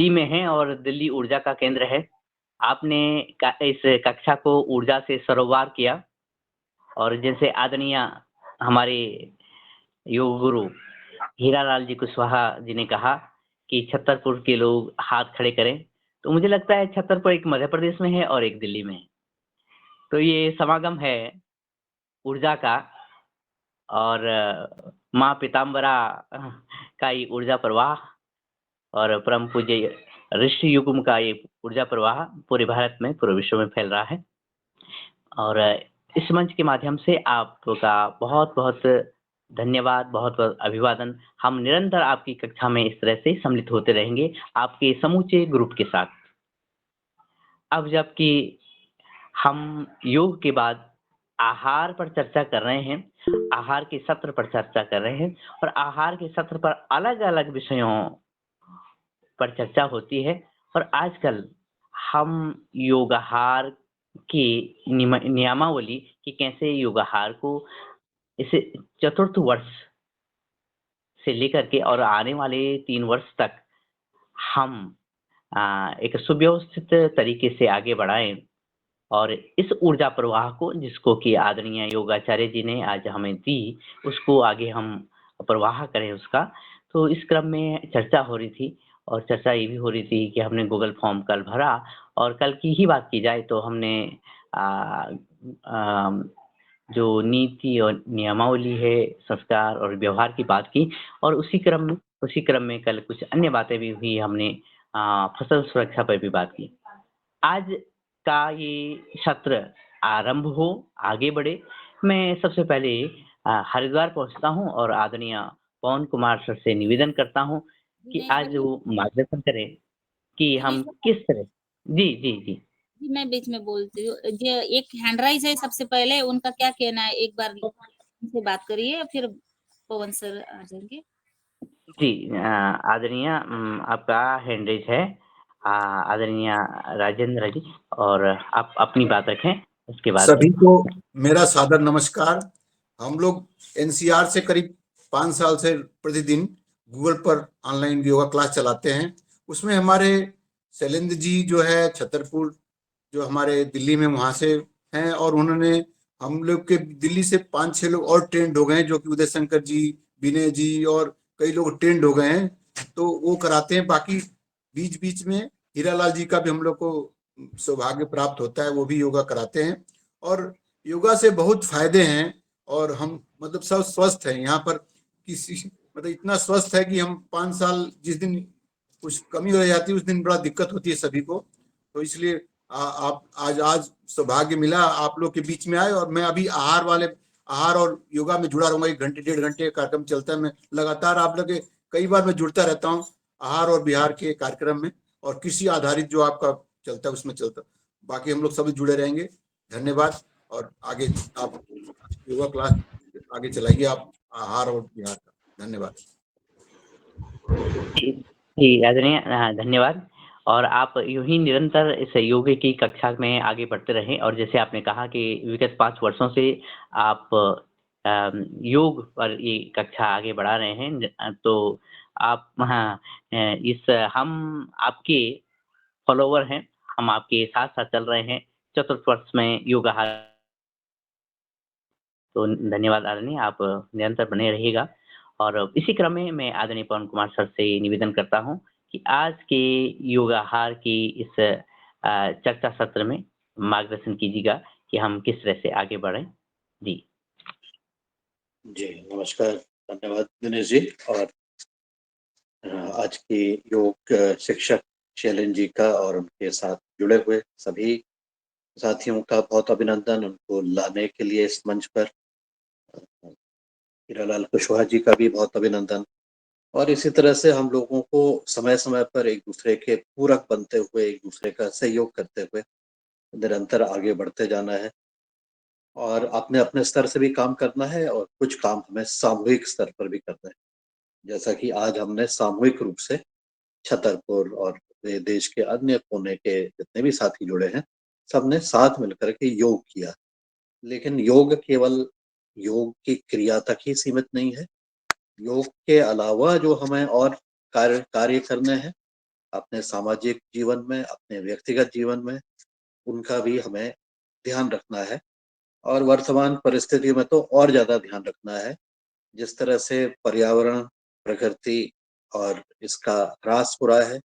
दिल्ली में हैं और दिल्ली ऊर्जा का केंद्र है। आपने इस कक्षा को ऊर्जा से सरोकार किया और जैसे आदरणीय हमारे योग गुरु हीरालाल जी कुशवाहा जी ने कहा कि छतरपुर के लोग हाथ खड़े करें, तो मुझे लगता है छतरपुर एक मध्य प्रदेश में है और एक दिल्ली में है। तो ये समागम है ऊर्जा का और माँ पीताम्बरा का ये ऊर्जा प्रवाह और परम पूज्य ऋषि युग्म का ये ऊर्जा प्रवाह पूरे भारत में, पूरे विश्व में फैल रहा है। और इस मंच के माध्यम से आपका बहुत-बहुत धन्यवाद, बहुत-बहुत अभिवादन। हम निरंतर आपकी कक्षा में इस तरह से सम्मिलित होते रहेंगे, आपके समूचे ग्रुप के साथ। अब जबकि हम योग के बाद आहार पर चर्चा कर रहे हैं, आहार के सत्र पर चर्चा कर रहे हैं और आहार के सत्र पर अलग-अलग विषयों पर चर्चा होती है और आजकल हम योगाहार की नियमावली कि कैसे योगाहार को इसे चतुर्थ वर्ष से लेकर के और आने वाले 3 वर्ष तक हम एक सुव्यवस्थित तरीके से आगे बढ़ाएँ और इस ऊर्जा प्रवाह को जिसको कि आदरणीय योगाचार्य जी ने आज हमें दी, उसको आगे हम प्रवाह करें उसका। तो इस क्रम में चर्चा हो रही थी और चर्चा ये भी हो रही थी कि हमने गूगल फॉर्म कल भरा और कल की ही बात की जाए तो हमने अ अ, जो नीति और नियमावली है, संस्कार और व्यवहार की बात की और उसी क्रम में कल कुछ अन्य बातें भी हुई हमने फसल सुरक्षा पर भी बात की। आज का ये सत्र आरंभ हो, आगे बढ़े। मैं सबसे पहले हरिद्वार पहुँचता हूँ और आदरणीय पवन कुमार सर से निवेदन करता हूँ जी, कि मैं आज बोलूँ? वो मार्गदर्शन करें कि मैं हम बीच में किस तरह जी, जी, जी। जी, मैं बीच में बोलती हूँ। जो एक हैंड राइज़ है सबसे पहले उनका क्या कहना है? एक बार उनसे बात करिए फिर पवन सर आ जाएँगे। जी आदरणीय आपका हैंड रेज़ है आदरणीय राजेंद्र जी और आप अपनी बात रखें, उसके बाद सभी को मेरा सादर नमस्कार। हम लोग एनसीआर से करीब 5 साल से प्रतिदिन गूगल पर ऑनलाइन योगा क्लास चलाते हैं। उसमें हमारे शैलेंद्र जी जो है छतरपुर जो हमारे दिल्ली में वहाँ से हैं और उन्होंने हम लोग के दिल्ली से 5-6 लोग और ट्रेंड हो गए हैं जो कि उदय शंकर जी, विनय जी और कई लोग ट्रेंड हो गए हैं, तो वो कराते हैं। बाकी बीच-बीच में हीरालाल जी का भी हम लोग को सौभाग्य प्राप्त होता है, वो भी योगा कराते हैं और योगा से बहुत फायदे हैं और हम मतलब सब स्वस्थ हैं यहाँ पर। किसी मतलब इतना स्वस्थ है कि हम 5 साल जिस दिन कुछ कमी हो जाती है उस दिन बड़ा दिक्कत होती है सभी को। तो इसलिए आप आज सौभाग्य मिला आप लोग के बीच में आए और मैं अभी आहार और योगा में जुड़ा रहूंगा। 1 घंटे 1.5 घंटे कार्यक्रम चलता है। मैं लगातार आप लोग के कई बार मैं जुड़ता रहता हूँ आहार और बिहार के कार्यक्रम में और कृषि आधारित जो आपका चलता है उसमें चलता। बाकी हम लोग सभी जुड़े रहेंगे। धन्यवाद और आगे आप योगा क्लास आगे चलाइए आप आहार और बिहार का। धन्यवाद। जी, जी आदरणीय धन्यवाद और आप यूँ ही निरंतर इस योग की कक्षा में आगे बढ़ते रहें और जैसे आपने कहा कि विगत 5 वर्षों से आप योग पर ये कक्षा आगे बढ़ा रहे हैं तो आप इस हम आपके फॉलोवर हैं, हम आपके साथ-साथ चल रहे हैं, चतुर्थ वर्ष में योगाहार तो धन्यवाद आदरणीय, आप निरंतर बने रहिएगा और इसी क्रम में मैं आदरणीय पवन कुमार सर से निवेदन करता हूँ कि आज के योगाहार की इस चर्चा सत्र में मार्गदर्शन कीजिएगा कि हम किस तरह से आगे बढ़ें? जी। जी, नमस्कार, धन्यवाद दिनेश जी और आज की योग शिक्षक शैलेंद्र जी का और उनके साथ जुड़े हुए सभी साथियों का बहुत अभिनंदन, उनको लाने के लिए इस मंच पर हीरालाल कुशवाहा जी का भी बहुत अभिनंदन और इसी तरह से हम लोगों को समय-समय पर एक-दूसरे के पूरक बनते हुए, एक-दूसरे का सहयोग करते हुए निरंतर आगे बढ़ते जाना है और अपने-अपने स्तर से भी काम करना है और कुछ काम हमें सामूहिक स्तर पर भी करना है। जैसा कि आज हमने सामूहिक रूप से छतरपुर और देश के अन्य कोने के जितने भी साथी जुड़े हैं, सबने साथ मिलकर के योग किया। लेकिन योग केवल योग की क्रिया तक ही सीमित नहीं है। योग के अलावा जो हमें और कार्य करने हैं, अपने सामाजिक जीवन में, अपने व्यक्तिगत जीवन में उनका भी हमें ध्यान रखना है। और वर्तमान परिस्थिति में तो और ज़्यादा ध्यान रखना है। जिस तरह से पर्यावरण, प्रकृति और इसका ह्रास हो रहा है,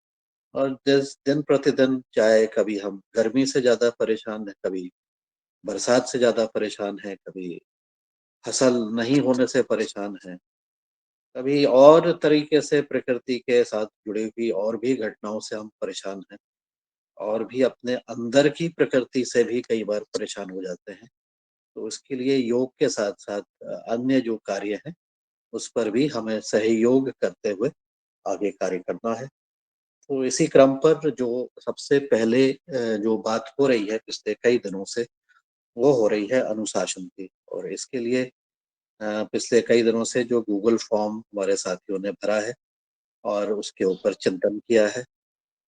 और जिस दिन प्रतिदिन चाहे कभी हम गर्मी से ज़्यादा परेशान हैं, कभी बरसात से ज़्यादा परेशान हैं, कभी फसल नहीं होने से परेशान हैं, कभी और तरीके से प्रकृति के साथ जुड़ी हुई और भी घटनाओं से हम परेशान हैं, और भी अपने अंदर की प्रकृति से भी कई बार परेशान हो जाते हैं। तो उसके लिए योग के साथ-साथ अन्य जो कार्य हैं, उस पर भी हमें सहयोग करते हुए आगे कार्य करना है। तो इसी क्रम पर जो सबसे पहले जो बात हो रही है पिछले कई दिनों से, वो हो रही है अनुशासन की। और इसके लिए पिछले कई दिनों से जो गूगल फॉर्म हमारे साथियों ने भरा है और उसके ऊपर चिंतन किया है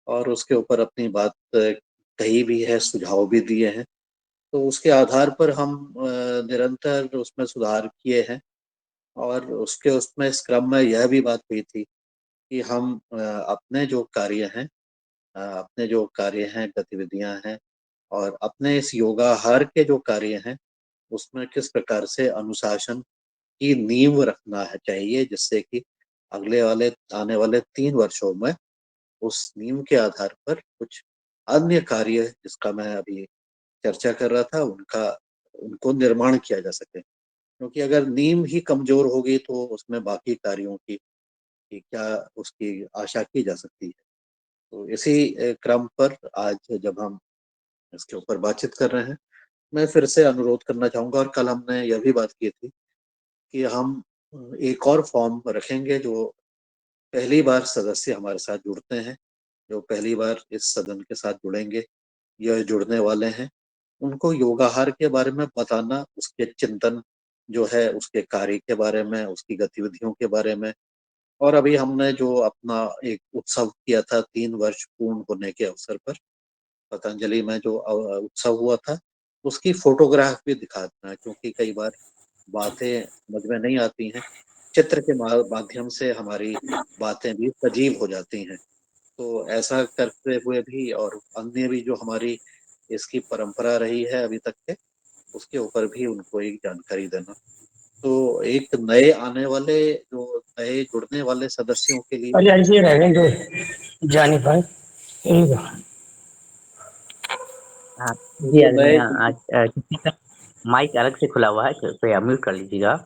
और उसके ऊपर अपनी बात कही भी है, सुझाव भी दिए हैं। तो उसके आधार पर हम निरंतर उसमें सुधार किए हैं। और उसमें इस क्रम में यह भी बात हुई थी कि हम अपने जो कार्य हैं, गतिविधियाँ हैं और अपने इस योगाहार के जो कार्य हैं, उसमें किस प्रकार से अनुशासन की नींव रखना है चाहिए, जिससे कि आने वाले 3 वर्षों में उस नींव के आधार पर कुछ अन्य कार्य जिसका मैं अभी चर्चा कर रहा था, उनको निर्माण किया जा सके। क्योंकि अगर नींव ही कमज़ोर होगी तो उसमें बाकी कार्यों की क्या उसकी आशा की जा सकती है। तो इसी क्रम पर आज जब हम इसके ऊपर बातचीत कर रहे हैं, मैं फिर से अनुरोध करना चाहूँगा, और कल हमने यह भी बात की थी कि हम एक और फॉर्म रखेंगे जो पहली बार सदस्य हमारे साथ जुड़ते हैं, जो पहली बार इस सदन के साथ जुड़ेंगे या जुड़ने वाले हैं, उनको योगाहार के बारे में बताना, उसके चिंतन जो है, उसके कार्य के बारे में, उसकी गतिविधियों के बारे में। और अभी हमने जो अपना एक उत्सव किया था 3 वर्ष पूर्ण होने के अवसर पर, पतंजलि में जो उत्सव हुआ था, उसकी फ़ोटोग्राफ भी दिखाना है, क्योंकि कई बार बातें समझ में नहीं आती हैं। चित्र के माध्यम से हमारी बातें भी सजीव हो जाती हैं। तो ऐसा करते हुए भी, और अन्य भी जो हमारी इसकी परंपरा रही है अभी तक के, उसके ऊपर भी उनको एक जानकारी देना। तो एक नए जुड़ने वाले सदस्यों के लिए अरे ऐसे रह गए जो जा नहीं पाए, यही बात। हाँ जी जो नए आदरणीय, आज किसी का माइक अलग से खुला हुआ है, कृपया म्यूट कर लीजिएगा।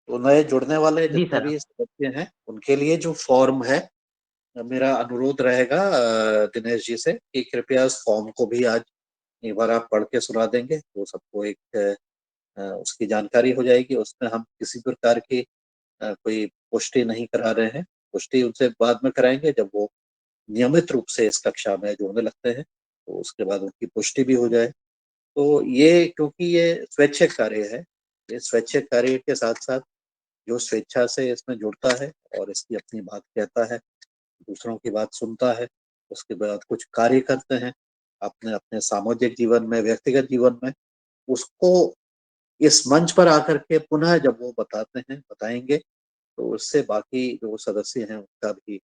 तो नए जुड़ने वाले जी जितने सर। भी सदस्य हैं, उनके लिए जो फॉर्म है, मेरा अनुरोध रहेगा दिनेश जी से कि कृपया उस फॉर्म को भी आज एक बार आप पढ़ के सुना देंगे, तो सबको एक उसकी जानकारी हो जाएगी। उसमें हम किसी प्रकार की कोई पुष्टि नहीं करा रहे हैं। पुष्टि उनसे बाद में कराएंगे जब वो नियमित रूप से इस कक्षा में जुड़ने लगते हैं, तो उसके बाद उनकी पुष्टि भी हो जाए। तो ये, क्योंकि ये स्वैच्छिक कार्य है, ये स्वैच्छिक कार्य के साथ-साथ जो स्वेच्छा से इसमें जुड़ता है और इसकी अपनी बात कहता है, दूसरों की बात सुनता है, उसके बाद कुछ कार्य करते हैं अपने अपने सामाजिक जीवन में, व्यक्तिगत जीवन में, उसको इस मंच पर आकर के पुनः जब वो बताएंगे, तो उससे बाकी जो सदस्य हैं उनका भी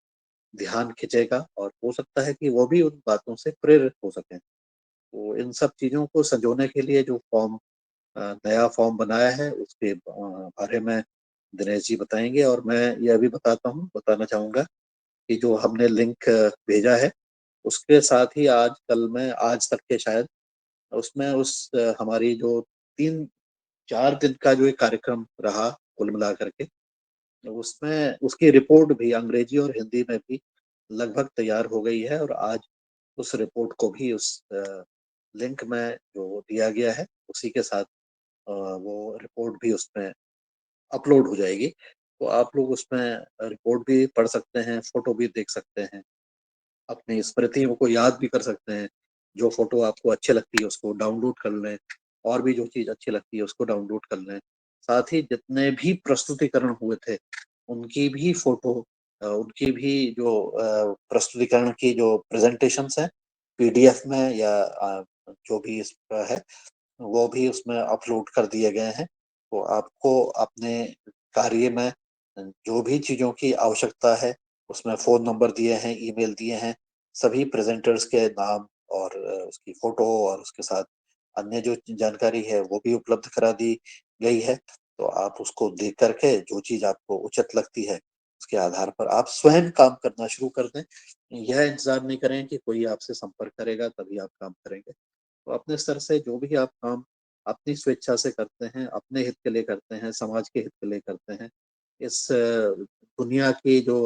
ध्यान खिंचेगा और हो सकता है कि वो भी उन बातों से प्रेरित हो सकें। तो इन सब चीज़ों को संजोने के लिए जो नया फॉर्म बनाया है, उसके बारे में दिनेश जी बताएंगे। और मैं यह भी बताना चाहूँगा कि जो हमने लिंक भेजा है, उसके साथ ही आज तक के शायद उसमें हमारी जो 3-4 दिन का जो एक कार्यक्रम रहा कुल मिलाकर के, उसमें उसकी रिपोर्ट भी अंग्रेजी और हिंदी में भी लगभग तैयार हो गई है। और आज उस रिपोर्ट को भी उस लिंक में जो दिया गया है, उसी के साथ वो रिपोर्ट भी उसमें अपलोड हो जाएगी। तो आप लोग उसमें रिपोर्ट भी पढ़ सकते हैं, फ़ोटो भी देख सकते हैं, अपनी स्मृतियों को याद भी कर सकते हैं। जो फ़ोटो आपको अच्छी लगती है उसको डाउनलोड कर लें, और भी जो चीज़ अच्छी लगती है उसको डाउनलोड कर लें। साथ ही जितने भी प्रस्तुतिकरण हुए थे, उनकी भी फ़ोटो उनकी भी जो प्रस्तुतिकरण की जो प्रेज़ेंटेशंस हैं, पीडीएफ में या जो भी इस है, वो भी उसमें अपलोड कर दिए गए हैं। तो आपको अपने कार्य में जो भी चीज़ों की आवश्यकता है, उसमें फ़ोन नंबर दिए हैं, ईमेल दिए हैं, सभी प्रेज़ेंटर्स के नाम और उसकी फ़ोटो और उसके साथ अन्य जो जानकारी है वो भी उपलब्ध करा दी गई है। तो आप उसको देख कर के जो चीज़ आपको उचित लगती है, उसके आधार पर आप स्वयं काम करना शुरू कर दें। यह इंतज़ार नहीं करें कि कोई आपसे संपर्क करेगा तभी आप काम करेंगे। तो अपने स्तर से जो भी आप काम अपनी स्वेच्छा से करते हैं, अपने हित के लिए करते हैं, समाज के हित के लिए करते हैं, इस दुनिया की जो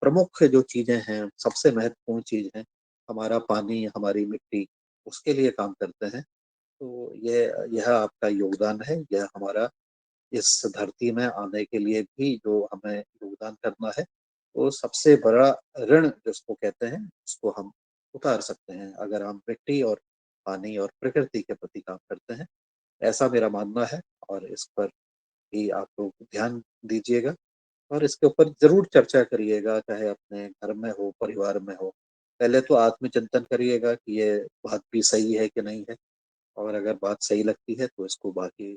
प्रमुख जो चीज़ें हैं, सबसे महत्वपूर्ण चीज़ है, हमारा पानी, हमारी मिट्टी, उसके लिए काम करते हैं। तो यह आपका योगदान है, यह हमारा इस धरती में आने के लिए भी जो हमें योगदान करना है, वो सबसे बड़ा ऋण जिसको कहते हैं, उसको हम उतार सकते हैं, अगर हम मिट्टी और पानी और प्रकृति के प्रति काम करते हैं। ऐसा मेरा मानना है और इस पर भी आप लोग ध्यान दीजिएगा और इसके ऊपर ज़रूर चर्चा करिएगा, चाहे अपने घर में हो, परिवार में हो। पहले तो आत्मचिंतन करिएगा कि ये बात भी सही है कि नहीं है और अगर बात सही लगती है, तो इसको बाकी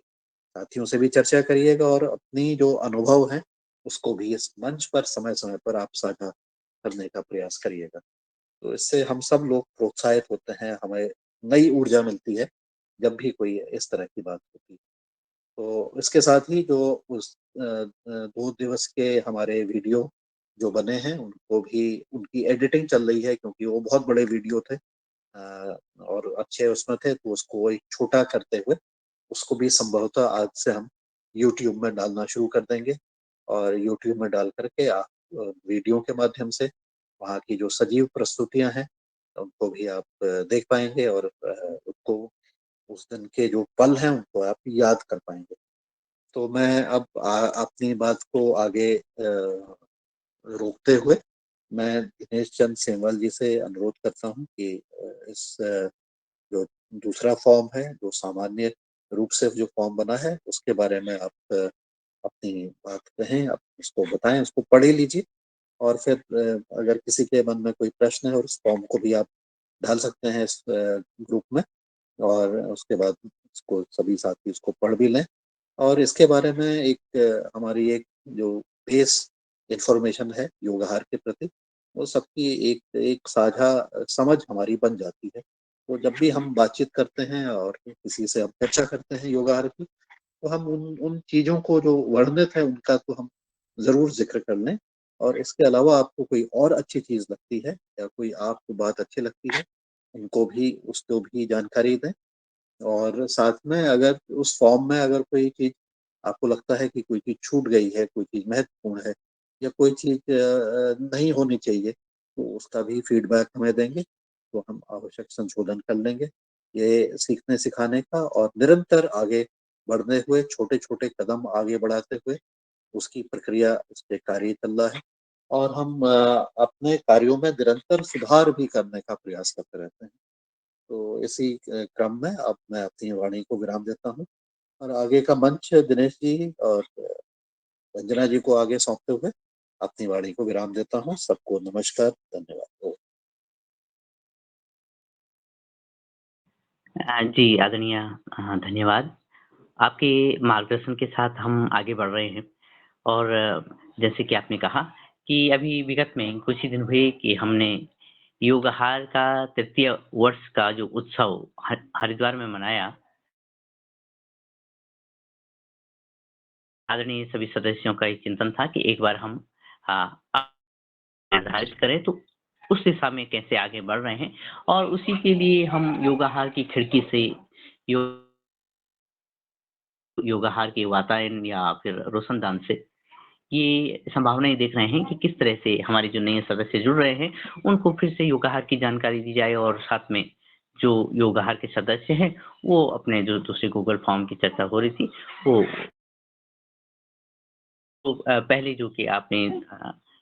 साथियों से भी चर्चा करिएगा और अपनी जो अनुभव हैं, उसको भी इस मंच पर समय-समय पर आप साझा करने का प्रयास करिएगा। तो इससे हम सब लोग प्रोत्साहित होते हैं, हमें नई ऊर्जा मिलती है, जब भी कोई इस तरह की बात होती है। तो इसके साथ ही जो 2 दिवस के हमारे वीडियो जो बने हैं, उनको भी उनकी एडिटिंग चल रही है क्योंकि वो बहुत बड़े वीडियो थे और अच्छे उसमें थे, तो उसको एक छोटा करते हुए उसको भी संभवतः आज से हम यूट्यूब में डालना शुरू कर देंगे और यूट्यूब में डाल करके आप वीडियो के माध्यम से वहाँ की जो सजीव प्रस्तुतियाँ हैं, उनको भी आप देख पाएँगे और उसको उस दिन के जो पल हैं, उनको आप याद कर पाएँगे। तो मैं अब अपनी बात को आगे रोकते हुए मैं दिनेश चंद सेमवाल जी से अनुरोध करता हूँ कि इस जो दूसरा फॉर्म है, जो सामान्य रूप से जो फॉर्म बना है, उसके बारे में आप अपनी बात कहें, आप उसको बताएँ, उसको पढ़ ही लीजिए और फिर अगर किसी के मन में कोई प्रश्न है और उस फॉर्म को भी आप डाल सकते हैं इस ग्रुप में और उसके बाद उसको सभी साथी उसको पढ़ भी लें और इसके बारे में एक हमारी एक जो बेस इन्फॉर्मेशन है योग आहार के प्रति, वो सबकी एक एक साझा समझ हमारी बन जाती है। तो जब भी हम बातचीत करते हैं और किसी से हम चर्चा करते हैं योग आहार की, तो हम उन उन चीज़ों को जो वर्णित है उनका तो हम ज़रूर ज़िक्र कर लें और इसके अलावा आपको कोई और अच्छी चीज़ लगती है या कोई आपको बात अच्छी लगती है, उनको भी उसको भी जानकारी दें। और साथ में अगर उस फॉर्म में अगर कोई चीज़ आपको लगता है कि कोई चीज़ छूट गई है, कोई चीज़ महत्वपूर्ण है या कोई चीज़ नहीं होनी चाहिए, तो उसका भी फीडबैक हमें देंगे, तो हम आवश्यक संशोधन कर लेंगे। ये सीखने-सिखाने का और निरंतर आगे बढ़ने हुए छोटे-छोटे कदम आगे बढ़ाते हुए उसकी प्रक्रिया उसपे कार्य चल रहा है और हम अपने कार्यों में निरंतर सुधार भी करने का प्रयास करते रहते हैं। तो इसी क्रम में अब मैं अपनी वाणी को विराम देता हूँ और आगे का मंच दिनेश जी और रंजना जी को आगे सौंपते हुए अपनी वाणी को विराम देता हूँ। सबको नमस्कार, धन्यवाद। जी, आदरणीय धन्यवाद। आपके मार्गदर्शन के साथ हम आगे बढ़ रहे हैं और जैसे कि आपने कहा कि अभी विगत में कुछ ही दिन हुए कि हमने योगाहार का तृतीय वर्ष का जो उत्सव हरिद्वार में मनाया। आदरणीय सभी सदस्यों का एक चिंतन था कि एक बार हम अ, निर्धारित करें तो उस दिशा में कैसे आगे बढ़ रहे हैं और उसी के लिए हम योगाहार की खिड़की से यो योगाहार के वातायन या फिर रोशनदान से ये संभावनाएँ देख रहे हैं कि किस तरह से हमारे जो नए सदस्य जुड़ रहे हैं, उनको फिर से योगाहार की जानकारी दी जाए और साथ में जो योगाहार के सदस्य हैं, वो अपने जो दूसरे गूगल फॉर्म की चर्चा हो रही थी, वो पहले जो कि आपने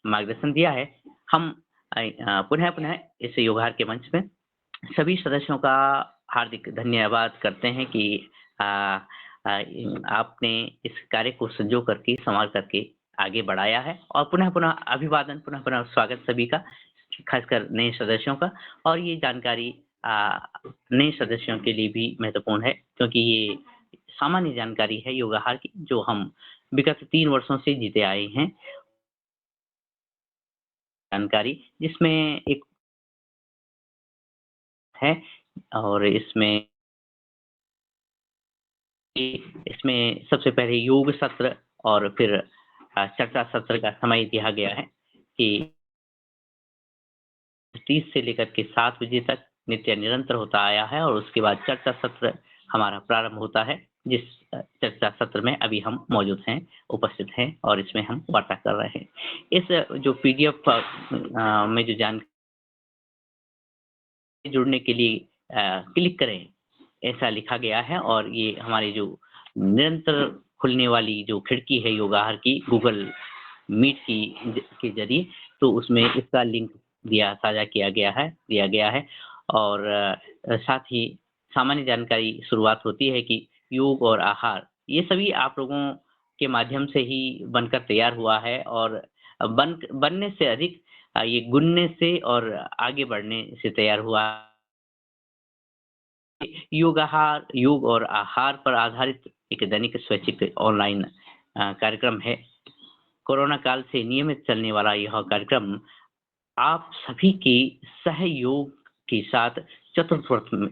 मार्गदर्शन दिया है, हम पुनः-पुनः इस योगाहार के मंच में सभी सदस्यों का हार्दिक धन्यवाद करते हैं कि अ आपने इस कार्य को संजो करके, सँवार करके आगे बढ़ाया है और पुनः-पुनः अभिवादन, पुनः-पुनः स्वागत सभी का, खासकर नए सदस्यों का और ये जानकारी नए सदस्यों के लिए भी महत्वपूर्ण है क्योंकि ये सामान्य जानकारी है योगाहार की, जो हम विगत 3 वर्षों से जीते आए हैं। जानकारी, जिसमें एक है और इसमें सबसे पहले योग सत्र और फिर चर्चा सत्र का समय दिया गया है कि 30 से लेकर के 7 बजे तक नित्य निरंतर होता आया है और उसके बाद चर्चा सत्र हमारा प्रारंभ होता है, जिस चर्चा सत्र में अभी हम मौजूद हैं, उपस्थित हैं और इसमें हम वार्ता कर रहे हैं। इस जो पीडीएफ में जो जानकारी जुड़ने के लिए क्लिक करें, ऐसा लिखा गया है और ये हमारी जो निरंतर खुलने वाली जो खिड़की है योगाहार की गूगल मीट के जरिए, तो उसमें इसका लिंक साझा दिया गया है और साथ ही सामान्य जानकारी शुरुआत होती है कि योग और आहार ये सभी आप लोगों के माध्यम से ही बनकर तैयार हुआ है और बनने से अधिक ये गुनने से और आगे बढ़ने से तैयार हुआ। योग और आहार पर आधारित एक दैनिक स्वैच्छिक ऑनलाइन कार्यक्रम है। कोरोना काल से नियमित चलने वाला यह कार्यक्रम आप सभी के सहयोग के साथ चतुर्थ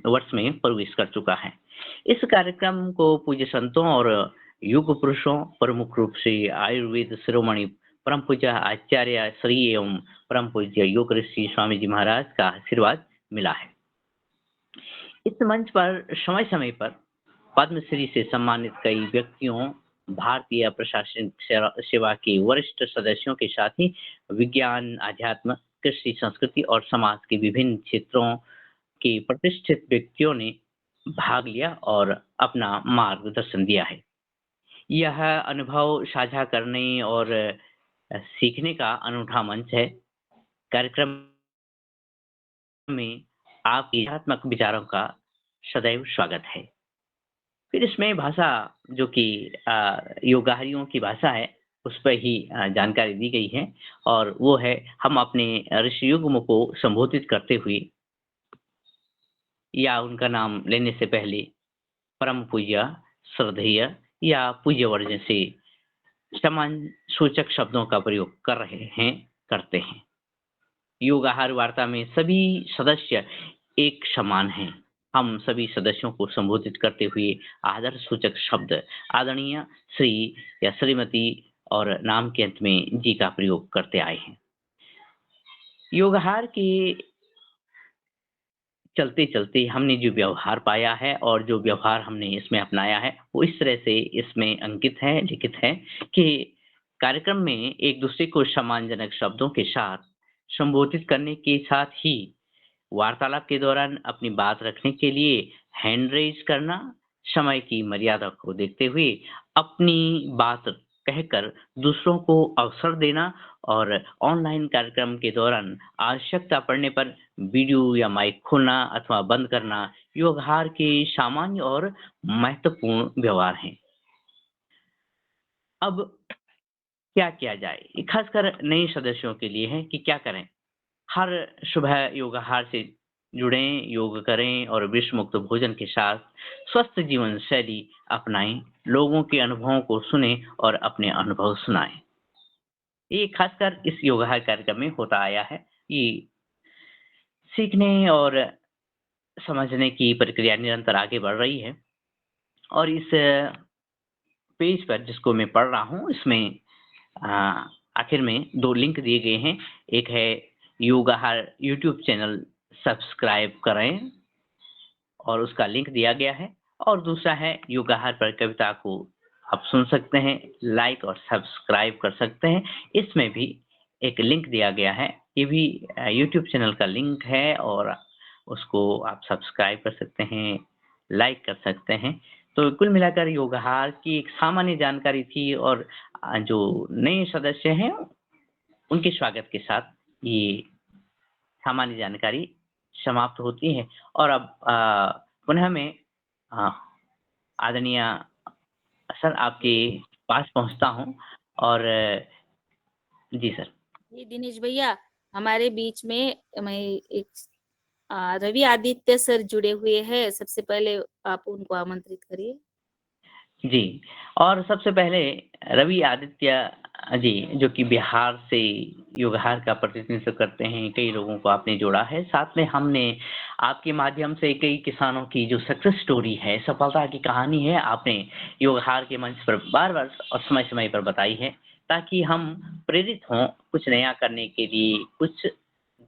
वर्ष में प्रवेश कर चुका है। इस कार्यक्रम को पूज्य संतों और योग पुरुषों, प्रमुख रूप से आयुर्वेद शिरोमणि परम पूज्य आचार्य श्री एवं परम पूज्य योग ऋषि स्वामी जी महाराज का आशीर्वाद मिला है। इस मंच पर समय समय पर पद्मश्री से सम्मानित कई व्यक्तियों, भारतीय प्रशासनिक सेवा के वरिष्ठ सदस्यों के साथ ही विज्ञान, अध्यात्म, कृषि, संस्कृति और समाज के विभिन्न क्षेत्रों के प्रतिष्ठित व्यक्तियों ने भाग लिया और अपना मार्गदर्शन दिया है। यह अनुभव साझा करने और सीखने का अनूठा मंच है। कार्यक्रम में आपके सकारात्मक विचारों का सदैव स्वागत है। फिर इसमें भाषा जो कि योगाहारियों की भाषा है, उस पर ही जानकारी दी गई है और वो है हम अपने ऋषि युग्म को संबोधित करते हुए या उनका नाम लेने से पहले परम पूज्य, श्रद्धेय या पूज्य वर्जन से समान सूचक शब्दों का प्रयोग करते हैं। योगाहार वार्ता में सभी सदस्य एक समान हैं। हम सभी सदस्यों को संबोधित करते हुए आदर सूचक शब्द आदरणीय श्री या श्रीमती और नाम के अंत में जी का प्रयोग करते आए हैं। योगाहार के चलते चलते हमने जो व्यवहार पाया है और जो व्यवहार हमने इसमें अपनाया है, वो इस तरह से इसमें अंकित है, लिखित है कि कार्यक्रम में एक दूसरे को सम्मानजनक शब्दों के साथ संबोधित करने के साथ ही वार्तालाप के दौरान अपनी बात रखने के लिए हैंड रेज करना, समय की मर्यादा को देखते हुए अपनी बात कहकर दूसरों को अवसर देना और ऑनलाइन कार्यक्रम के दौरान आवश्यकता पड़ने पर वीडियो या माइक खोलना अथवा बंद करना योगाहार के सामान्य और महत्वपूर्ण व्यवहार हैं। अब क्या किया जाए? ये खासकर नए सदस्यों के लिए है कि क्या करें। हर सुबह योगाहार से जुड़ें, योग करें और विष मुक्त भोजन के साथ स्वस्थ जीवन शैली अपनाएं, लोगों के अनुभवों को सुने और अपने अनुभव सुनाएं। ये खासकर इस योगाहार कार्यक्रम में होता आया है। ये सीखने और समझने की प्रक्रिया निरंतर आगे बढ़ रही है और इस पेज पर जिसको मैं पढ़ रहा हूँ, इसमें आखिर में 2 लिंक दिए गए हैं। एक है योगाहार यूट्यूब चैनल सब्सक्राइब करें और उसका लिंक दिया गया है और दूसरा है योगाहार पर कविता को आप सुन सकते हैं, लाइक और सब्सक्राइब कर सकते हैं। इसमें भी एक लिंक दिया गया है। ये भी यूट्यूब चैनल का लिंक है और उसको आप सब्सक्राइब कर सकते हैं, लाइक कर सकते हैं। तो कुल मिलाकर योगाहार की एक सामान्य जानकारी थी और जो नए सदस्य हैं उनके स्वागत के साथ ये सामान्य जानकारी समाप्त होती है और अब पुनः मैं आदरणीय सर आपके पास पहुंचता हूं और जी सर। जी दिनेश भैया, हमारे बीच में मैं एक रवि आदित्य सर जुड़े हुए हैं। सबसे पहले आप उनको आमंत्रित करिए। जी, और सबसे पहले रवि आदित्य जी, जो कि बिहार से योगहार का प्रतिनिधित्व करते हैं, कई लोगों को आपने जोड़ा है। साथ में हमने आपके माध्यम से कई किसानों की जो सक्सेस स्टोरी है, सफलता की कहानी है, आपने योगहार के मंच पर बार-बार और समय-समय पर बताई है, ताकि हम प्रेरित हों कुछ नया करने के लिए, कुछ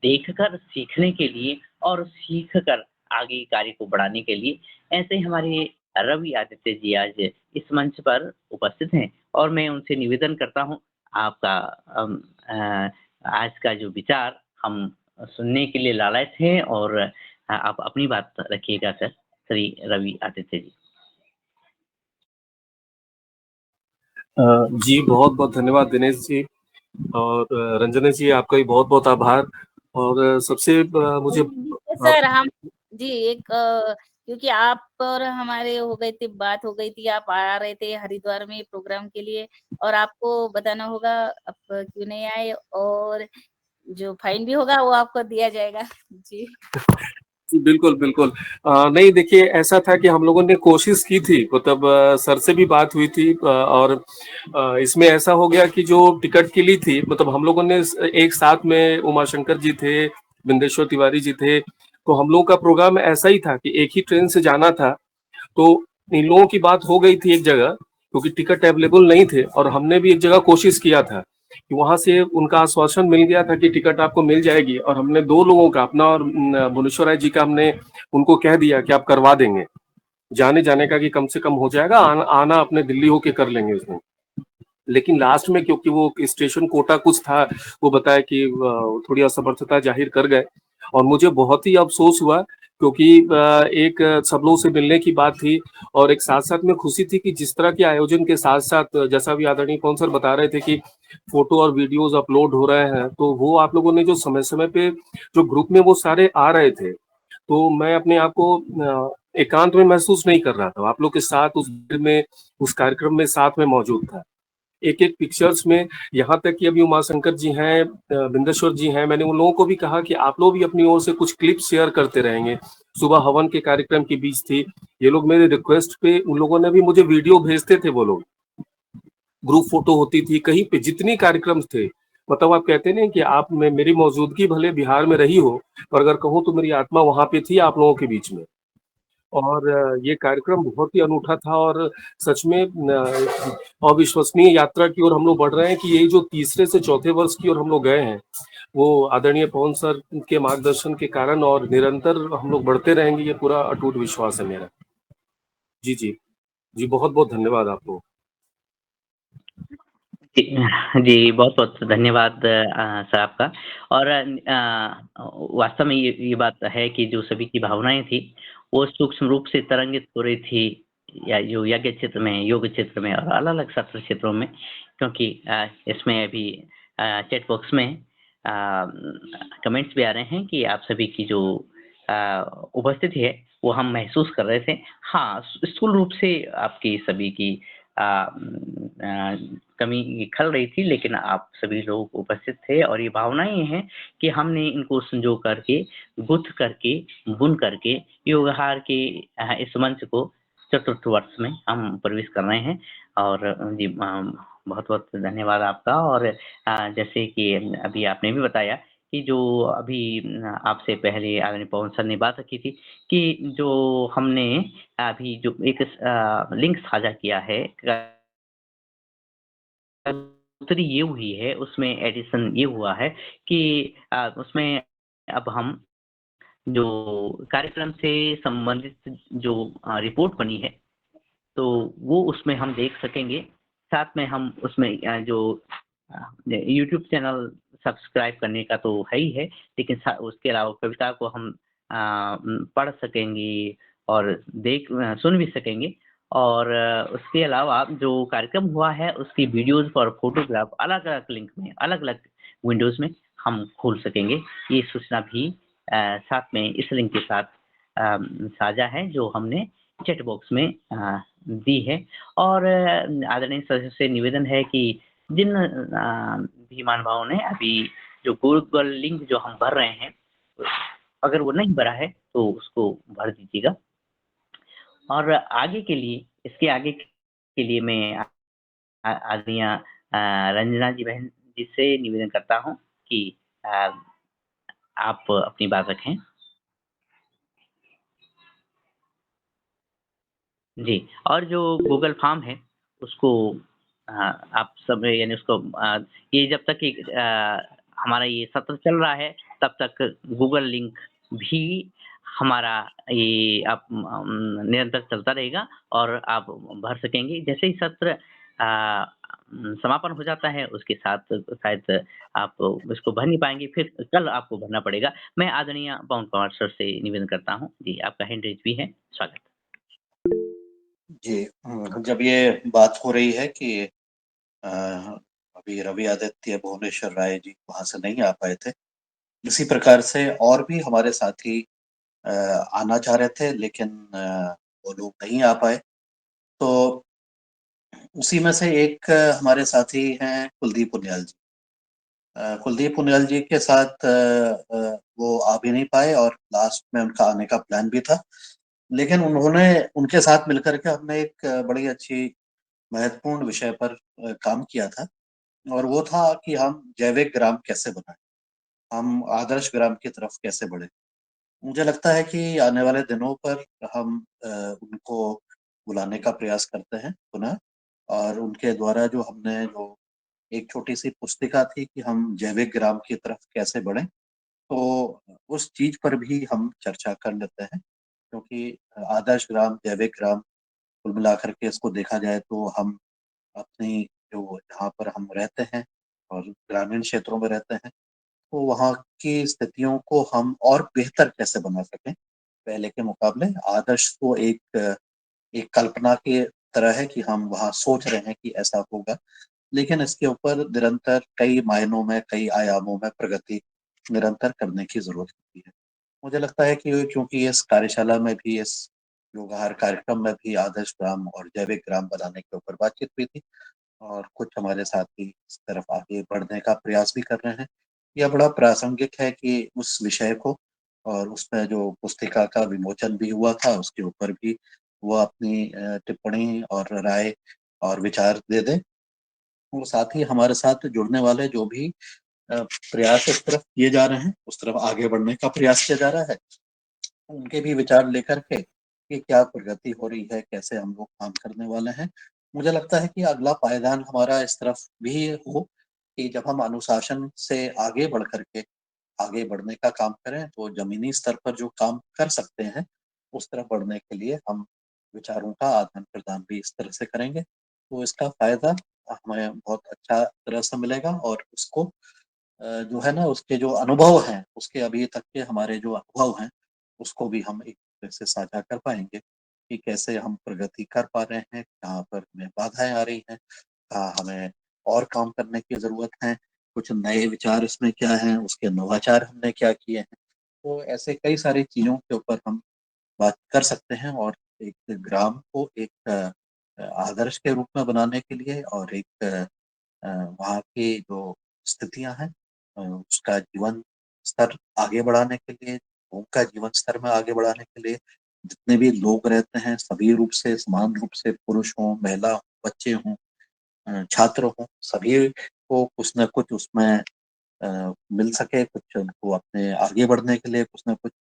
देखकर सीखने के लिए और सीख कर आगे कार्य को बढ़ाने के लिए। ऐसे ही हमारे रवि आदित्य जी आज इस मंच पर उपस्थित हैं और मैं उनसे निवेदन करता हूँ आपका आज का जो विचार हम सुनने के लिए लालच हैं और आप अपनी बात रखिएगा सर, श्री रवि आदित्य जी। जी बहुत-बहुत धन्यवाद दिनेश जी और रंजना जी आपका भी बहुत-बहुत आभार और सबसे मुझे सर हम जी एक क्योंकि आप और हमारे हो गई थी बात हो गई थी, आप आ रहे थे हरिद्वार में प्रोग्राम के लिए और आपको बताना होगा आप क्यों नहीं आए और जो फाइन भी होगा वो आपको दिया जाएगा। जी। जी, बिल्कुल, बिल्कुल। नहीं देखिए ऐसा था कि हम लोगों ने कोशिश की थी मतलब सर से भी बात हुई थी और इसमें ऐसा हो गया कि जो टिकट के लिए थी मतलब हम लोगों ने एक साथ में उमाशंकर जी थे, बिंदेश्वर तिवारी जी थे, तो हम लोगों का प्रोग्राम ऐसा ही था कि एक ही ट्रेन से जाना था। तो इन लोगों की बात हो गई थी एक जगह क्योंकि टिकट अवेलेबल नहीं थे और हमने भी एक जगह कोशिश किया था कि वहां से उनका आश्वासन मिल गया था कि टिकट आपको मिल जाएगी और हमने 2 लोगों का अपना और भुवनेश्वर राय जी का हमने उनको कह दिया कि आप करवा देंगे जाने जाने का कि कम से कम हो जाएगा आना अपने दिल्ली होके कर लेंगे उसमें। लेकिन लास्ट में क्योंकि वो स्टेशन कोटा कुछ था वो बताया कि थोड़ी असमर्थता जाहिर कर गए और मुझे बहुत ही अफसोस हुआ क्योंकि एक सब लोगों से मिलने की बात थी और एक साथ साथ में खुशी थी कि जिस तरह के आयोजन के साथ साथ जैसा भी आदरणीय पवन सर बता रहे थे कि फोटो और वीडियोस अपलोड हो रहे हैं तो वो आप लोगों ने जो समय समय पे जो ग्रुप में वो सारे आ रहे थे तो मैं अपने आप को एकांत में महसूस नहीं कर रहा था आप लोग के साथ उस भीड़ में उस कार्यक्रम में साथ में मौजूद था एक एक पिक्चर्स में यहाँ तक कि अभी उमाशंकर जी हैं बिंदेश्वर जी हैं मैंने उन लोगों को भी कहा कि आप लोग भी अपनी ओर से कुछ क्लिप शेयर करते रहेंगे सुबह हवन के कार्यक्रम के बीच थी ये लोग मेरे रिक्वेस्ट पे उन लोगों ने भी मुझे वीडियो भेजते थे वो लोग ग्रुप फोटो होती थी कहीं पे जितनी कार्यक्रम थे मतलब आप कहते नहीं कि आप में मेरी मौजूदगी भले बिहार में रही हो पर अगर कहूँ तो मेरी आत्मा वहां पे थी आप लोगों के बीच में और ये कार्यक्रम बहुत ही अनूठा था और सच में अविश्वसनीय यात्रा की ओर हम लोग बढ़ रहे हैं कि ये जो तीसरे से चौथे वर्ष की ओर हम लोग गए हैं वो आदरणीय पवन सर के मार्गदर्शन के कारण और निरंतर हम लोग बढ़ते रहेंगे ये पूरा अटूट विश्वास है मेरा जी जी जी बहुत बहुत धन्यवाद आपको जी, जी, बहुत-बहुत धन्यवाद सर आपका और वास्तव में ये बात है कि जो सभी की भावनाएँ थी, वो सूक्ष्म रूप से तरंगित हो रही थी या जो यज्ञ क्षेत्र में, योग क्षेत्र में और अलग-अलग शास्त्र क्षेत्रों में क्योंकि इसमें अभी चैट बॉक्स में कमेंट्स भी आ रहे हैं कि आप सभी की जो उपस्थिति है, वो हम महसूस कर रहे थे। हाँ, स्थूल रूप से आपकी सभी की कमी खल रही थी लेकिन आप सभी लोग उपस्थित थे और ये भावनाएँ ये हैं कि हमने इनको संजो करके, गुँथ करके, बुन करके योगहार के इस मंच को चतुर्थ वर्ष में हम प्रवेश कर रहे हैं और जी बहुत-बहुत धन्यवाद आपका और जैसे कि अभी आपने भी बताया कि जो अभी आपसे पहले आदरणीय पवन सर ने बात रखी थी कि जो हमने अभी जो एक लिंक साझा किया है बढ़ोतरी ये हुई है, उसमें एडिशन ये हुआ है कि उसमें अब हम जो कार्यक्रम से संबंधित जो रिपोर्ट बनी है, तो वो उसमें हम देख सकेंगे। साथ में हम उसमें जो यूट्यूब चैनल सब्सक्राइब करने का तो है ही है, लेकिन सा उसके अलावा कविता को हम पढ़ सकेंगे और सुन भी सकेंगे और उसके अलावा जो कार्यक्रम हुआ है, उसकी वीडियोज़ और फ़ोटोग्राफ अलग-अलग लिंक में, अलग-अलग विंडोज़ में हम खोल सकेंगे। ये सूचना भी साथ में इस लिंक के साथ साझा है, जो हमने चैट बॉक्स में दी है और आदरणीय सर से निवेदन है कि जिन भी महानुभावों ने अभी जो गूगल लिंक जो हम भर रहे हैं, अगर वो नहीं भरा है, तो उसको भर दीजिएगा और आगे के लिए इसके आगे के लिए मैं आदरणीय रंजना जी बहन जी से निवेदन करता हूँ कि आप अपनी बात रखें। जी, और जो गूगल फॉर्म है उसको आप सब यानी उसको ये जब तक कि हमारा ये सत्र चल रहा है तब तक गूगल लिंक भी हमारा ये आप निरंतर चलता रहेगा और आप भर सकेंगे। जैसे ही सत्र समापन हो जाता है उसके साथ शायद आप उसको भर नहीं पाएँगे, फिर कल आपको भरना पड़ेगा। मैं आदरणीय पवन कुमार सर से निवेदन करता हूँ। जी, आपका हैंड रेज़ भी है। स्वागत। जी, जब ये बात हो रही है कि अ, अभी रवि आदित्य भुवनेश्वर राय जी वहाँ से नहीं आ पाए थे। इसी प्रकार से और भी हमारे साथी आना चाह रहे थे लेकिन वो लोग नहीं आ पाए। तो उसी में से एक हमारे साथी हैं कुलदीप उनियाल जी। कुलदीप उनियाल जी के साथ वो आ भी नहीं पाए और लास्ट में उनका आने का प्लान भी था। लेकिन उन्होंने उनके साथ मिलकर के हमने एक बड़ी अच्छी महत्वपूर्ण विषय पर काम किया था और वो था कि हम जैविक ग्राम कैसे बनाएं, हम आदर्श ग्राम की तरफ कैसे बढ़े। मुझे लगता है कि आने वाले दिनों पर हम उनको बुलाने का प्रयास करते हैं पुनः, और उनके द्वारा जो हमने जो एक छोटी सी पुस्तिका थी कि हम जैविक ग्राम की तरफ कैसे बढ़ें, तो उस चीज पर भी हम चर्चा कर लेते हैं। क्योंकि आदर्श ग्राम, जैविक ग्राम, कुल मिलाकर के इसको देखा जाए तो हम अपनी जो जहाँ पर हम रहते हैं और ग्रामीण क्षेत्रों में रहते हैं, तो वहाँ की स्थितियों को हम और बेहतर कैसे बना सकें पहले के मुकाबले। आदर्श तो एक कल्पना की तरह है कि हम वहाँ सोच रहे हैं कि ऐसा होगा, लेकिन इसके ऊपर निरंतर कई मायनों में, कई आयामों में प्रगति निरंतर करने की जरूरत होती है। मुझे लगता है कि क्योंकि इस कार्यशाला में भी, इस योगाहार कार्यक्रम में भी आदर्श ग्राम और जैविक ग्राम बनाने के ऊपर बातचीत हुई थी और कुछ हमारे साथी इस तरफ आगे बढ़ने का प्रयास भी कर रहे हैं। यह बड़ा प्रासंगिक है कि उस विषय को, और उसमें जो पुस्तिका का विमोचन भी हुआ था उसके ऊपर भी वो अपनी टिप्पणी और राय और विचार दे दें। और साथ ही हमारे साथ जुड़ने वाले जो भी प्रयास इस तरफ किए जा रहे हैं, उस तरफ आगे बढ़ने का प्रयास किया जा रहा है, उनके भी विचार लेकर के कि क्या प्रगति हो रही है, कैसे हम लोग काम करने वाले हैं। मुझे लगता है कि अगला पायदान हमारा इस तरफ भी हो कि जब हम अनुशासन से आगे बढ़ करके आगे बढ़ने का काम करें, तो जमीनी स्तर पर जो काम कर सकते हैं उस तरफ बढ़ने के लिए हम विचारों का आदान प्रदान भी इस तरह से करेंगे, तो इसका फायदा हमें बहुत अच्छा तरह से मिलेगा। और उसको जो है ना, उसके जो अनुभव हैं, उसके अभी तक के हमारे जो अनुभव हैं, उसको भी हम एक तरह से साझा कर पाएंगे कि कैसे हम प्रगति कर पा रहे हैं, कहाँ पर हमें बाधाएं आ रही हैं, कहाँ हमें और काम करने की जरूरत है, कुछ नए विचार इसमें क्या हैं, उसके नवाचार हमने क्या किए हैं। तो ऐसे कई सारी चीजों के ऊपर हम बात कर सकते हैं और एक ग्राम को एक आदर्श के रूप में बनाने के लिए और एक वहाँ की जो स्थितियां हैं उसका जीवन स्तर आगे बढ़ाने के लिए, उनका जीवन स्तर में आगे बढ़ाने के लिए जितने भी लोग रहते हैं सभी रूप से, समान रूप से, पुरुष हों, महिला हों, बच्चे हों, छात्र हों, सभी को कुछ न कुछ उसमें मिल सके, कुछ उनको अपने आगे बढ़ने के लिए कुछ न कुछ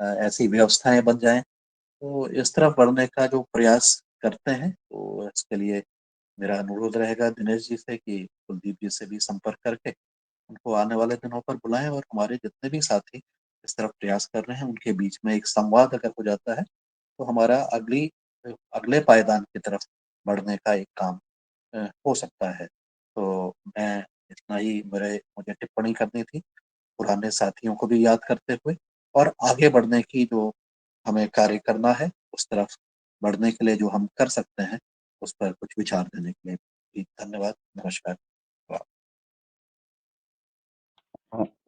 ऐसी व्यवस्थाएं बन जाएं। तो इस तरफ बढ़ने का जो प्रयास करते हैं, तो इसके लिए मेरा अनुरोध रहेगा दिनेश जी से कि कुलदीप जी से भी संपर्क करके उनको आने वाले दिनों पर बुलाएं और हमारे जितने भी साथी इस तरफ प्रयास कर रहे हैं उनके बीच में एक संवाद अगर हो जाता है, तो हमारा अगले पायदान की तरफ बढ़ने का एक काम हो सकता है। तो मैं इतना ही मुझे टिप्पणी करनी थी, पुराने साथियों को भी याद करते हुए और आगे बढ़ने की जो हमें कार्य करना है, उस तरफ बढ़ने के लिए जो हम कर सकते हैं उस पर कुछ विचार देने के लिए भी धन्यवाद। नमस्कार।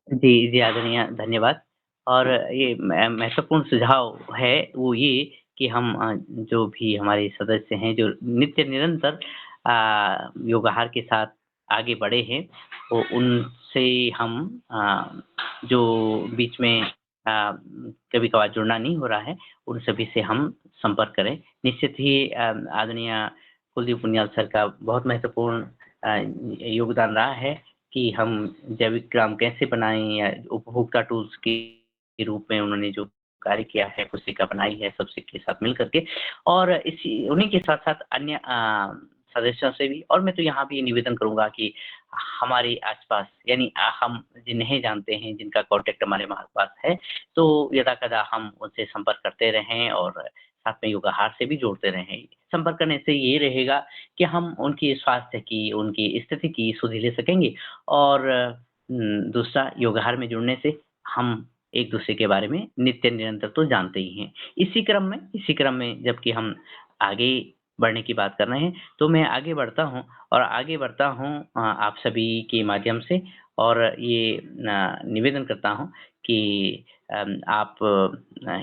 जी, जी आदरणीय धन्यवाद। और ये महत्वपूर्ण सुझाव है वो ये कि हम जो भी हमारे सदस्य हैं जो नित्य निरंतर योगाहार के साथ आगे बढ़े हैं, तो उनसे हम जो बीच में कभी-कभार जुड़ना नहीं हो रहा है, उन सभी से हम संपर्क करें। निश्चित ही आदरणीय कुलदीप बुनियाल सर का बहुत महत्वपूर्ण योगदान रहा है कि हम जैविक ग्राम कैसे बनाएं, या उपभोक्ता टूल्स के रूप में उन्होंने जो कार्य किया है, पुस्तिका बनाई है सबसे के साथ मिल करके, और इसी उन्हीं के साथ साथ अन्य सदस्यों से भी। और मैं तो यहाँ भी निवेदन करूंगा कि हमारे आसपास, यानी हम जिन्हें जानते हैं, जिनका कांटेक्ट हमारे पास है, तो यदा कदा हम उनसे संपर्क करते रहें और साथ में योगाहार से भी जोड़ते रहें। संपर्क करने से ये रहेगा कि हम उनकी स्वास्थ्य की, उनकी स्थिति की सुध ले सकेंगे, और दूसरा, योगाहार में जुड़ने से हम एक दूसरे के बारे में नित्य निरंतर तो जानते ही हैं। इसी क्रम में जबकि हम आगे बढ़ने की बात कर रहे हैं, तो मैं आगे बढ़ता हूँ आप सभी के माध्यम से, और ये निवेदन करता हूँ कि आप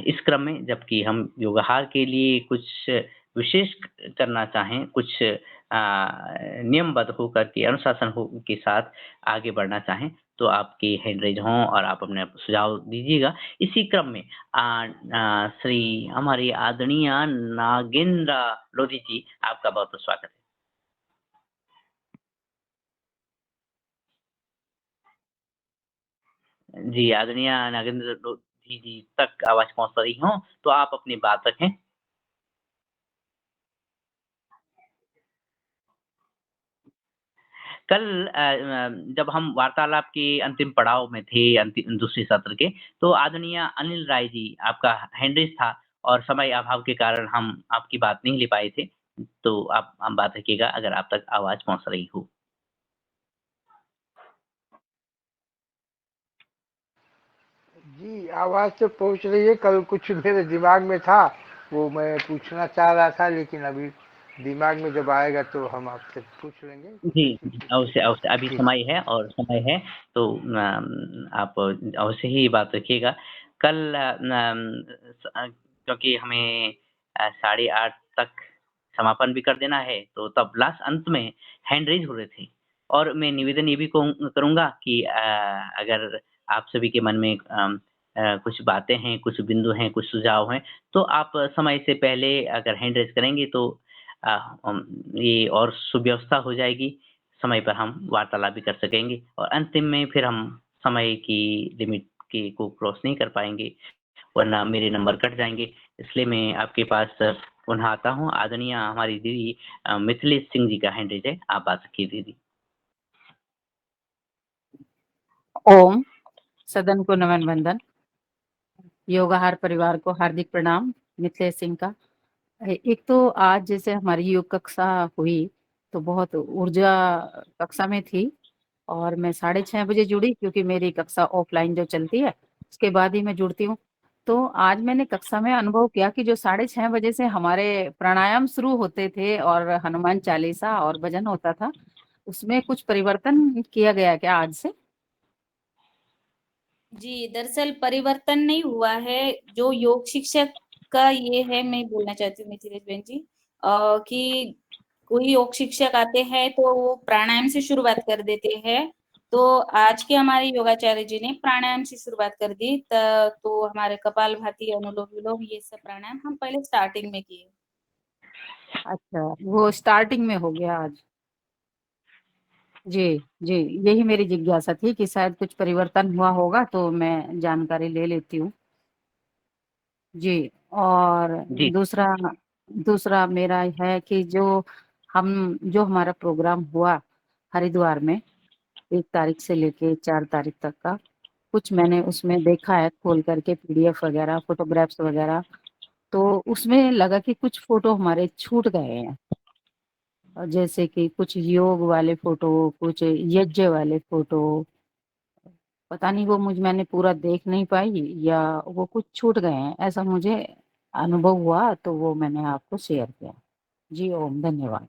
इस क्रम में, जबकि हम योगाहार के लिए कुछ विशेष करना चाहें, कुछ नियमबद्ध होकर के, अनुशासन हो के साथ आगे बढ़ना चाहें, तो आपके हैंड रेज हों और आप अपने सुझाव दीजिएगा। इसी क्रम में श्री हमारे आदरणीय नागेंद्र लोधी जी, आपका बहुत-बहुत स्वागत है। जी, आदरणीय नागेंद्र लोधी जी तक आवाज़ पहुँच रही हो, तो आप अपनी बात रखें। कल जब हम वार्तालाप के अंतिम पड़ाव में थे, दूसरे सत्र के, तो आदरणीय अनिल राय जी, आपका हैंड रेज़ था और समय अभाव के कारण हम आपकी बात नहीं ले पाए थे। तो आप बात रखिएगा अगर आप तक आवाज़ पहुँच रही हो। जी, आवाज़ तो पहुँच रही है। कल कुछ मेरे दिमाग में था, वो मैं पूछना चाह रहा था, लेकिन अभी दिमाग में जब आएगा तो हम आपसे पूछ लेंगे। जी, अवश्य अभी जी। समय है, तो आप अवश्य ही बात रखिएगा। कल क्योंकि हमें 8:30 तक समापन भी कर देना है, तो तब लास्ट अंत में हैंड रेज़ हो रहे थे, और मैं निवेदन ये भी करूँगा कि अगर आप सभी के मन में कुछ बातें हैं, कुछ बिंदु हैं, कुछ सुझाव हैं, तो आप समय से पहले अगर हैंड रेज़ करेंगे तो ये और सुव्यवस्था हो जाएगी, समय पर हम वार्तालाप भी कर सकेंगे, और अंतिम में फिर हम समय की लिमिट को क्रॉस नहीं कर पाएँगे, वरना मेरे नंबर कट जाएँगे। इसलिए मैं आपके पास पुनः आता हूँ। आदरणीय हमारी दीदी मिथिलेश सिंह जी का हैंड रेज़ है, आप बात रखिए दीदी। ओम, सदन को नमन वंदन। योगाहार परिवार को हार्दिक प्रणाम। मिथिलेश सिंह का एक तो आज जैसे हमारी योग कक्षा हुई, तो बहुत ऊर्जा कक्षा में थी, और मैं 6:30 बजे जुड़ी, क्योंकि मेरी कक्षा ऑफलाइन जो चलती है उसके बाद ही मैं जुड़ती हूँ। तो आज मैंने कक्षा में अनुभव किया कि जो 6:30 बजे से हमारे प्राणायाम शुरू होते थे और हनुमान चालीसा और भजन होता था, उसमें कुछ परिवर्तन किया गया क्या आज से? जी, दरअसल परिवर्तन नहीं हुआ है, जो योग शिक्षक का ये है, मैं बोलना चाहती हूँ मिथिलेश बहन जी, कि कोई योग शिक्षक आते हैं तो वो प्राणायाम से शुरुआत कर देते हैं। तो आज के हमारे योगाचार्य जी ने प्राणायाम से शुरुआत कर दी, तो हमारे कपालभाति, अनुलोम-विलोम, ये सब प्राणायाम हम पहले स्टार्टिंग में किए। अच्छा, वो स्टार्टिंग में हो गया आज। जी, जी, यही मेरी जिज्ञासा थी कि शायद कुछ परिवर्तन हुआ होगा, तो मैं जानकारी ले लेती हूँ। जी, और जी। दूसरा मेरा है कि जो हमारा प्रोग्राम हुआ हरिद्वार में 1 तारीख से लेके 4 तारीख तक का, कुछ मैंने उसमें देखा है खोल करके पीडीएफ वगैरह, फोटोग्राफ्स वगैरह, तो उसमें लगा कि कुछ फ़ोटो हमारे छूट गए हैं। जैसे कि कुछ योग वाले फ़ोटो, कुछ यज्ञ वाले फ़ोटो, पता नहीं वो मैंने पूरा देख नहीं पाई या वो कुछ छूट गए हैं, ऐसा मुझे अनुभव हुआ, तो वो मैंने आपको शेयर किया। जी, ओम, धन्यवाद।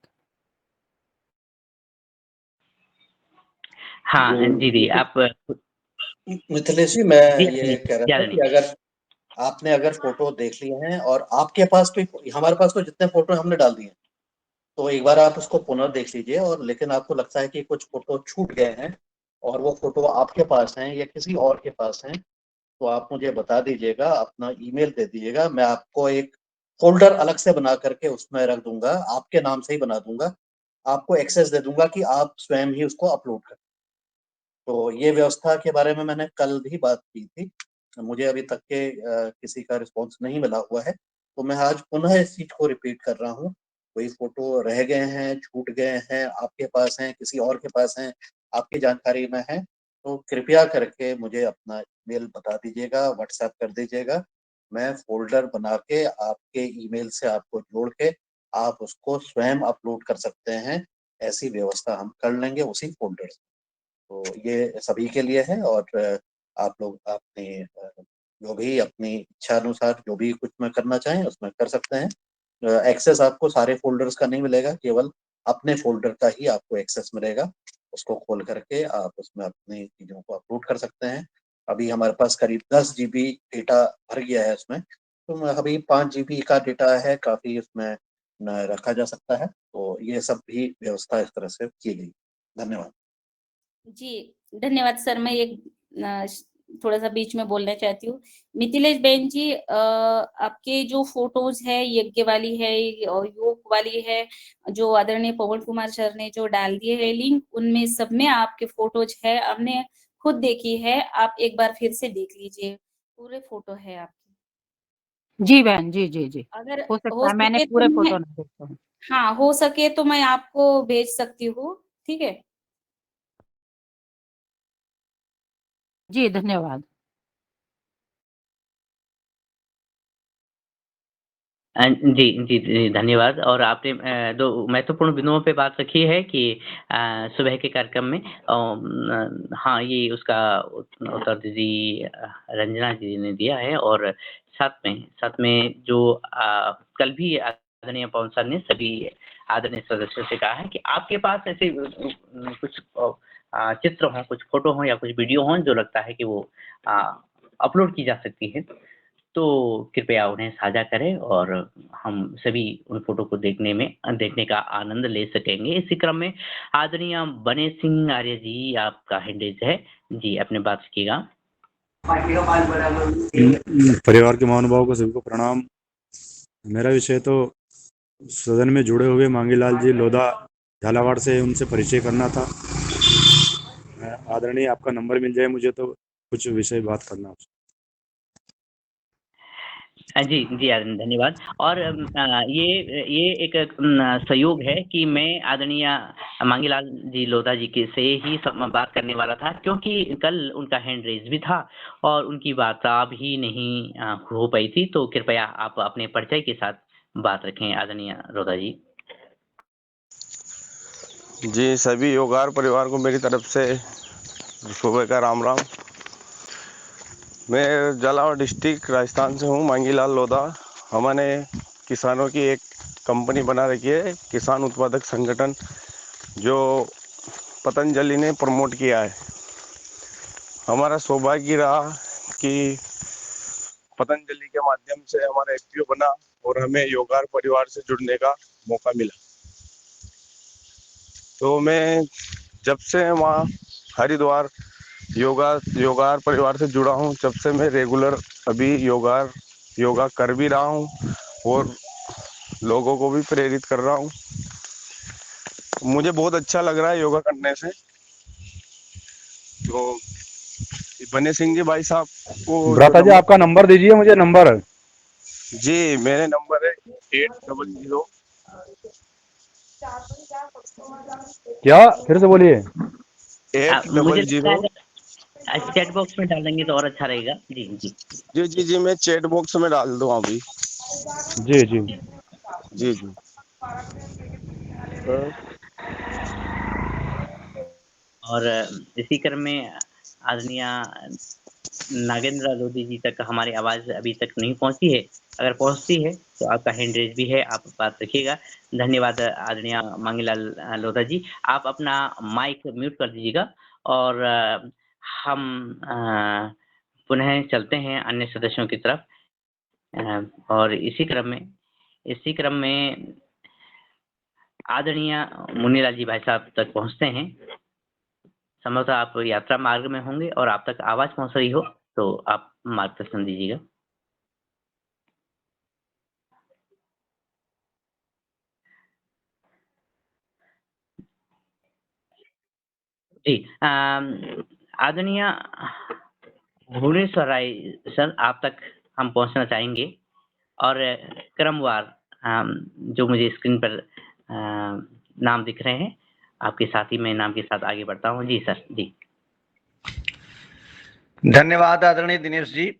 हाँ, दीदी आप मिथिलेश जी, मैं जी, ये कह रहा था ज़्यादा नहीं। कि अगर आपने फोटो देख लिए हैं और आपके पास कोई, हमारे पास तो जितने फोटो हमने डाल दिए, तो एक बार आप उसको पुनः देख लीजिए, और लेकिन आपको लगता है कि कुछ फोटो छूट गए हैं और वो फोटो आपके पास हैं या किसी और के पास हैं, तो आप मुझे बता दीजिएगा, अपना ईमेल दे दीजिएगा, मैं आपको एक फोल्डर अलग से बना करके उसमें रख दूंगा, आपके नाम से ही बना दूंगा, आपको एक्सेस दे दूंगा कि आप स्वयं ही उसको अपलोड करें। तो ये व्यवस्था के बारे में मैंने कल भी बात की थी, मुझे अभी तक के किसी का रिस्पॉन्स नहीं मिला हुआ है, तो मैं आज पुनः इस चीज को रिपीट कर रहा हूँ। कोई फोटो रह गए हैं, छूट गए हैं, आपके पास हैं, किसी और के पास हैं, आपकी जानकारी में है, तो कृपया करके मुझे अपना ईमेल बता दीजिएगा, व्हाट्सएप कर दीजिएगा, मैं फोल्डर बना के आपके ईमेल से आपको जोड़ के आप उसको स्वयं अपलोड कर सकते हैं, ऐसी व्यवस्था हम कर लेंगे उसी फोल्डर से। तो ये सभी के लिए है, और आप लोग अपनी जो भी अपनी इच्छा अनुसार जो भी कुछ में करना चाहें उसमें कर सकते हैं। एक्सेस आपको सारे फोल्डर्स का नहीं मिलेगा, केवल अपने फोल्डर का ही आपको एक्सेस मिलेगा, उसको खोल करके आप उसमें अपनी चीज़ों को अपलोड कर सकते हैं। अभी हमारे पास करीब 10 GB डेटा भर गया है उसमें, तो अभी 5 GB का डेटा है, काफ़ी उसमें रखा जा सकता है। तो ये सब भी व्यवस्था इस तरह से की गई। धन्यवाद। जी, धन्यवाद सर। मैं एक थोड़ा सा बीच में बोलना चाहती हूँ। मिथिलेश बहन जी, आपके जो फोटोज है, यज्ञ वाली है और योग वाली है, जो आदरणीय पवन कुमार सर ने जो डाल दिए है लिंक, उनमें सब में आपके फोटोज है, हमने खुद देखी है। आप एक बार फिर से देख लीजिए, पूरे फोटो है आपके। जी बहन, जी जी जी, अगर हो हो सकता है मैंने सके तो पूरे मैं, फोटो नहीं देखे हैं। हाँ हो सके तो मैं आपको भेज सकती हूँ, ठीक है। जी धन्यवाद। जी, जी, जी, धन्यवाद। और आपने 2 महत्वपूर्ण बिंदुओं पे बात रखी है कि सुबह के कार्यक्रम में हाँ, ये उसका उत्तर दीदी रंजना जी ने दिया है, और साथ में जो कल भी आदरणीय पवन सर ने सभी आदरणीय सदस्यों से कहा है कि आपके पास ऐसे कुछ चित्र हों, कुछ फ़ोटो हों या कुछ वीडियो हों जो लगता है कि वो अपलोड की जा सकती है, तो कृपया उन्हें साझा करें और हम सभी उन फ़ोटो को देखने का आनंद ले सकेंगे। इसी क्रम में आदरणीय बने सिंह आर्य जी, आपका हैंड रेज़ है। जी, अपनी बात रखिएगा। परिवार के महानुभावों को सभी को प्रणाम। मेरा विषय तो सदन में जुड़े हुए मांगीलाल जी लोधा झालावाड़ से, उनसे परिचय करना था। आदरणीय आपका नंबर मिल जाए मुझे तो कुछ विषय बात करना आपसे। जी, जी धन्यवाद। और ये एक संयोग है कि मैं आदरणीय मांगीलाल जी लोधा जी के से ही बात करने वाला था, क्योंकि कल उनका हैंड रेज़ भी था और उनकी वार्ता भी नहीं हो पाई थी। तो कृपया आप अपने परिचय के साथ बात रखें आदरणीय लोधा जी। जी, सभी योगार परिवार को मेरी तरफ से सुबह का राम राम। मैं झालावाड़ डिस्ट्रिक्ट राजस्थान से हूँ, मांगीलाल लोधा। हमने किसानों की एक कंपनी बना रखी है, किसान उत्पादक संगठन, जो पतंजलि ने प्रमोट किया है। हमारा सौभाग्य रहा कि पतंजलि के माध्यम से हमारा एफपीओ बना और हमें योगार परिवार से जुड़ने का मौका मिला। तो मैं जब से वहाँ हरिद्वार योगार परिवार से जुड़ा हूँ, जब से मैं रेगुलर अभी योगा कर भी रहा हूँ और लोगों को भी प्रेरित कर रहा हूँ। मुझे बहुत अच्छा लग रहा है योगा करने से। तो बने सिंह जी भाई साहब को भ्राता जी आपका नंबर दीजिए मुझे, नंबर। जी, मेरे नंबर है 800 क्या, फिर से बोलिए। मुझे लगता है 800। अगर चैट बॉक्स में डाल देंगे तो और अच्छा रहेगा। जी, जी। जी जी जी, मैं चैट बॉक्स में डाल दूँ अभी। जी जी। जी जी। और इसी क्रम में आदरणीय नागेंद्र लोधी जी तक हमारी आवाज़ अभी तक नहीं पहुँची है। अगर पहुँचती है तो आपका हैंड रेज़ भी है, आप बात रखिएगा। धन्यवाद आदरणीय मांगीलाल लोधा जी। आप अपना माइक म्यूट कर दीजिएगा और हम पुनः चलते हैं अन्य सदस्यों की तरफ। और इसी क्रम में आदरणीय मुन्नीलाल जी भाई साहब तक पहुँचते हैं। संभवतः आप यात्रा मार्ग में होंगे और आप तक आवाज़ पहुँच रही हो, तो आप मार्गदर्शन दीजिएगा। जी आदरणीय भुवनेश्वर राय सर, आप तक हम पहुंचना चाहेंगे और क्रमवार जो मुझे स्क्रीन पर नाम दिख रहे हैं आपके साथ ही मैं नाम के साथ आगे बढ़ता हूं। जी सर। जी धन्यवाद आदरणीय दिनेश जी।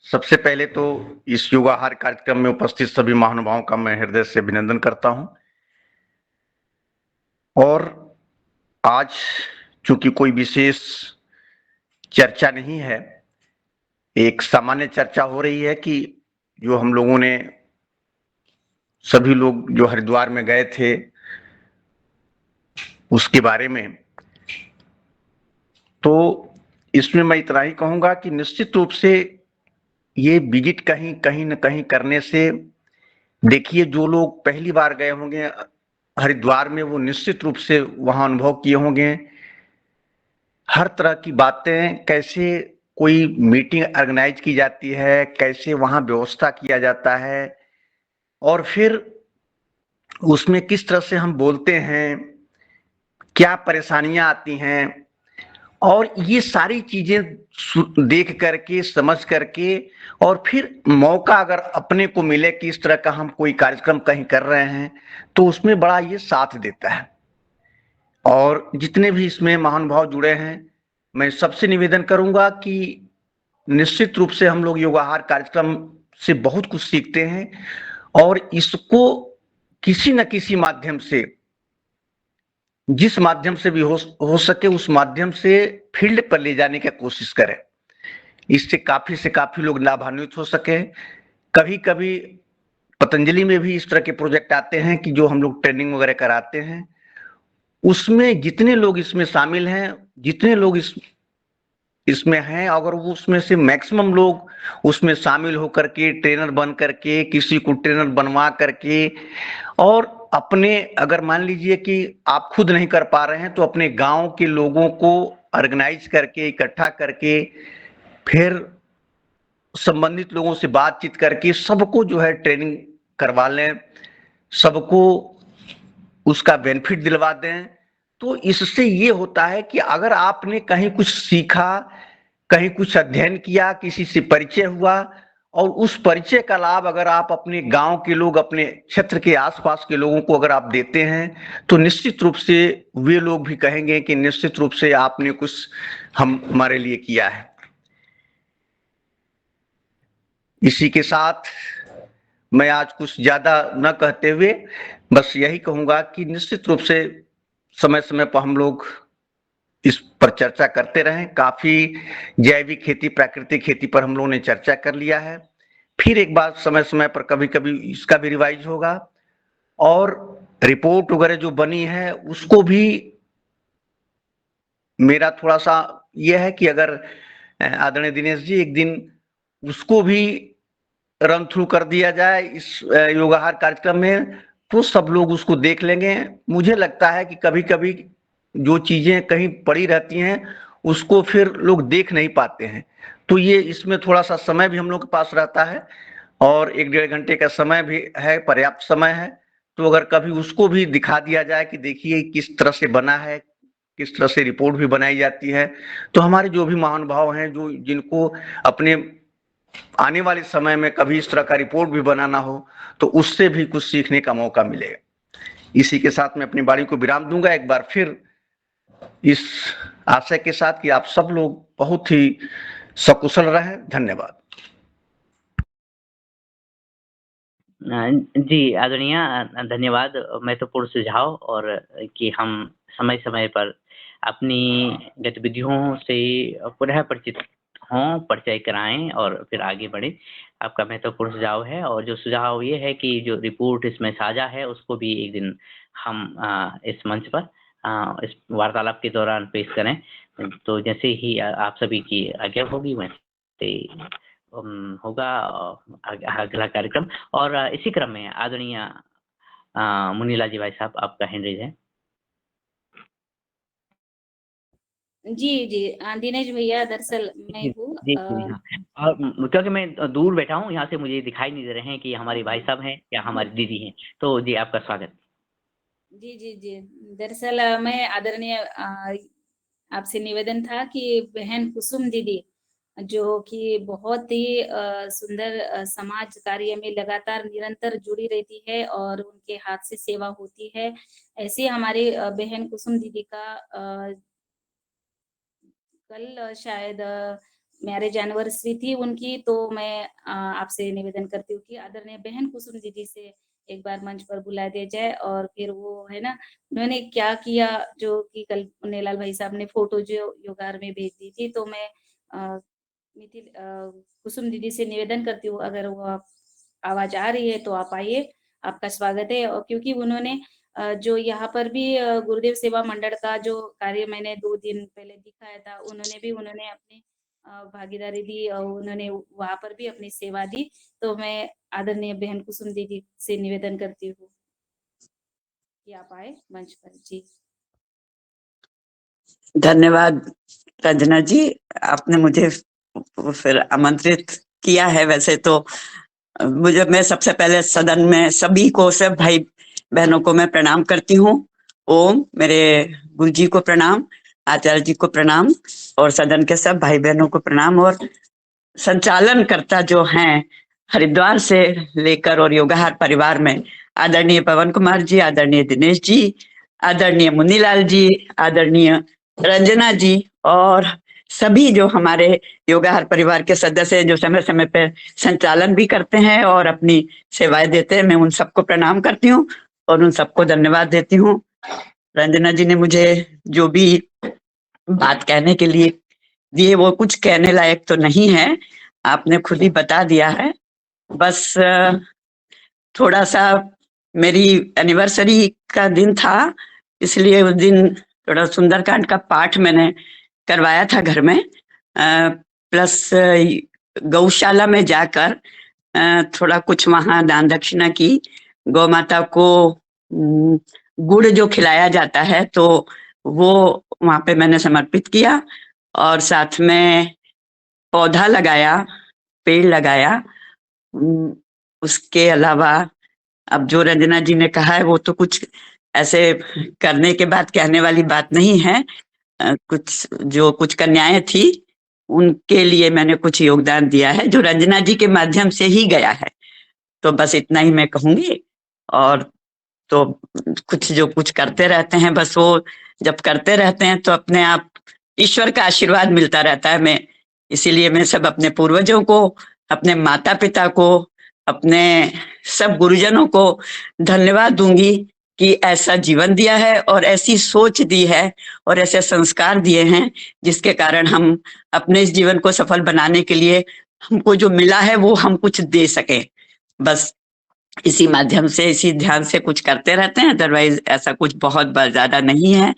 सबसे पहले तो इस योगाहार कार्यक्रम में उपस्थित सभी महानुभावों का मैं हृदय से अभिनंदन करता हूं। और आज चूंकि कोई विशेष चर्चा नहीं है, एक सामान्य चर्चा हो रही है कि जो हम लोगों ने सभी लोग जो हरिद्वार में गए थे उसके बारे में, तो इसमें मैं इतना ही कहूंगा कि निश्चित रूप से ये विजिट कहीं न कहीं करने से, देखिए जो लोग पहली बार गए होंगे हरिद्वार में वो निश्चित रूप से वहां अनुभव किए होंगे हर तरह की बातें, कैसे कोई मीटिंग ऑर्गेनाइज की जाती है, कैसे वहां व्यवस्था किया जाता है और फिर उसमें किस तरह से हम बोलते हैं, क्या परेशानियां आती हैं, और ये सारी चीजें देख करके समझ करके और फिर मौका अगर अपने को मिले कि इस तरह का हम कोई कार्यक्रम कहीं कर रहे हैं तो उसमें बड़ा ये साथ देता है। और जितने भी इसमें महानुभाव जुड़े हैं, मैं सबसे निवेदन करूंगा कि निश्चित रूप से हम लोग योगाहार कार्यक्रम से बहुत कुछ सीखते हैं और इसको किसी न किसी माध्यम से, जिस माध्यम से भी हो सके उस माध्यम से फील्ड पर ले जाने की कोशिश करें। इससे काफी से काफी लोग लाभान्वित हो सके। कभी कभी पतंजलि में भी इस तरह के प्रोजेक्ट आते हैं कि जो हम लोग ट्रेनिंग वगैरह कराते हैं, उसमें जितने लोग इसमें शामिल हैं, जितने लोग इसमें हैं, अगर वो उसमें से मैक्सिमम लोग उसमें शामिल होकर के ट्रेनर बन करके, किसी को ट्रेनर बनवा करके, और अपने, अगर मान लीजिए कि आप खुद नहीं कर पा रहे हैं तो अपने गांव के लोगों को ऑर्गेनाइज करके, इकट्ठा करके, फिर संबंधित लोगों से बातचीत करके सबको जो है ट्रेनिंग करवा लें, सबको उसका बेनिफिट दिलवा दें। तो इससे ये होता है कि अगर आपने कहीं कुछ सीखा, कहीं कुछ अध्ययन किया, किसी से परिचय हुआ और उस परिचय का लाभ अगर आप अपने गांव के लोग, अपने क्षेत्र के आसपास के लोगों को अगर आप देते हैं तो निश्चित रूप से वे लोग भी कहेंगे कि निश्चित रूप से आपने कुछ हमारे लिए किया है। इसी के साथ मैं आज कुछ ज्यादा न कहते हुए बस यही कहूंगा कि निश्चित रूप से समय समय पर हम लोग इस पर चर्चा करते रहें। काफी जैविक खेती, प्राकृतिक खेती पर हम लोगों ने चर्चा कर लिया है। फिर एक बार समय समय पर कभी कभी इसका भी रिवाइज होगा और रिपोर्ट वगैरह जो बनी है उसको भी मेरा थोड़ा सा यह है कि अगर आदरणीय दिनेश जी एक दिन उसको भी रन थ्रू कर दिया जाए इस योगाहार कार्यक्रम में, तो सब लोग उसको देख लेंगे। मुझे लगता है कि कभी कभी जो चीजें कहीं पड़ी रहती हैं उसको फिर लोग देख नहीं पाते हैं, तो ये इसमें थोड़ा सा समय भी हम लोग के पास रहता है और 1-1.5 घंटे का समय भी है, पर्याप्त समय है। तो अगर कभी उसको भी दिखा दिया जाए कि देखिए किस तरह से बना है, किस तरह से रिपोर्ट भी बनाई जाती है, तो हमारे जो भी महानुभाव हैं, जो जिनको अपने आने वाले समय में कभी इस तरह का रिपोर्ट भी बनाना हो तो उससे भी कुछ सीखने का मौका मिलेगा। इसी के साथ मैं अपनी वाणी को विराम दूंगा, एक बार फिर इस आशय के साथ कि आप सब लोग बहुत ही सकुशल रहें। धन्यवाद। जी आदरणीय, धन्यवाद। महत्वपूर्ण सुझाव और कि हम समय समय पर अपनी गतिविधियों से पुनः परिचित हों, परिचय कराएं और फिर आगे बढ़े, आपका महत्वपूर्ण सुझाव है। और जो सुझाव ये है कि जो रिपोर्ट इसमें साझा है उसको भी एक दिन हम इस मंच पर इस वार्तालाप के दौरान पेश करें, तो जैसे ही आप सभी की आज्ञा होगी वैसे होगा अगला कार्यक्रम। और इसी क्रम में आदरणीय मुनीलाल जी भाई साहब, आपका हैंड रेज है। जी जी दिनेश भैया, दरअसल मैं हूँ। जी हाँ, और क्योंकि मैं दूर बैठा हूँ, यहाँ से मुझे दिखाई नहीं दे रहे हैं कि हमारे भाई साहब हैं या हमारी दीदी हैं, तो जी आपका स्वागत। जी, जी, जी। दरअसल मैं आदरणीय आपसे निवेदन था कि बहन कुसुम दीदी, जो कि बहुत ही सुंदर समाज कार्य में लगातार निरंतर जुड़ी रहती है और उनके हाथ से सेवा होती है। ऐसे हमारी बहन कुसुम दीदी का कल शायद मैरिज एनिवर्सरी थी उनकी, तो मैं आपसे निवेदन करती हूँ कि आदरणीय बहन कुसुम दीदी से एक बार मंच पर बुला दिया जाए और फिर वो है ना, उन्होंने क्या किया जो कि कल पुन्नेलाल भाई साहब ने फ़ोटो जो योगार में भेज दी थी, तो मैं कुसुम दीदी से निवेदन करती हूँ अगर वो आप आवाज़ आ रही है तो आप आइए, आपका स्वागत है। और क्योंकि उन्होंने जो यहाँ पर भी गुरुदेव सेवा मंडल का जो कार्य मैंने 2 दिन पहले दिखाया था, उन्होंने अपनी भागीदारी दी और उन्होंने वहाँ पर भी अपनी सेवा दी। तो मैं आदरणीय बहन कुसुम दीदी से निवेदन करती हूँ कि आप आए मंच पर। जी। धन्यवाद रंजना जी, आपने मुझे फिर आमंत्रित किया है। वैसे तो मैं सबसे पहले सदन में सभी को, सब भाई बहनों को मैं प्रणाम करती हूँ। ओम, मेरे गुरु जी को प्रणाम, आचार्य जी को प्रणाम और सदन के सब भाई बहनों को प्रणाम। और संचालन करता जो हैं हरिद्वार से लेकर और योगाहार परिवार में आदरणीय पवन कुमार जी, आदरणीय दिनेश जी, आदरणीय मुन्नीलाल जी, आदरणीय रंजना जी और सभी जो हमारे योगाहार परिवार के सदस्य हैं जो समय समय पर संचालन भी करते हैं और अपनी सेवाएं देते हैं, मैं उन सबको प्रणाम करती हूँ और उन सबको धन्यवाद देती हूँ। रंजना जी ने मुझे जो भी बात कहने के लिए दिए वो कुछ कहने लायक तो नहीं है, आपने खुद ही बता दिया है। बस थोड़ा सा मेरी एनिवर्सरी का दिन था, इसलिए उस दिन थोड़ा सुंदरकांड का पाठ मैंने करवाया था घर में, प्लस गौशाला में जाकर थोड़ा कुछ वहां दान दक्षिणा की। गौ माता को गुड़ जो खिलाया जाता है तो वो वहां पे मैंने समर्पित किया और साथ में पौधा लगाया, पेड़ लगाया। उसके अलावा अब जो रंजना जी ने कहा है वो तो कुछ ऐसे करने के बाद कहने वाली बात नहीं है। कुछ कन्याएं थी उनके लिए मैंने कुछ योगदान दिया है जो रंजना जी के माध्यम से ही गया है, तो बस इतना ही मैं कहूंगी। और तो कुछ जो कुछ करते रहते हैं, बस वो जब करते रहते हैं तो अपने आप ईश्वर का आशीर्वाद मिलता रहता है। मैं इसीलिए मैं सब अपने पूर्वजों को, अपने माता पिता को, अपने सब गुरुजनों को धन्यवाद दूंगी कि ऐसा जीवन दिया है और ऐसी सोच दी है और ऐसे संस्कार दिए हैं जिसके कारण हम अपने इस जीवन को सफल बनाने के लिए हमको जो मिला है वो हम कुछ दे सके। बस इसी माध्यम से, इसी ध्यान से कुछ करते रहते हैं, अदरवाइज ऐसा कुछ बहुत ज्यादा नहीं है।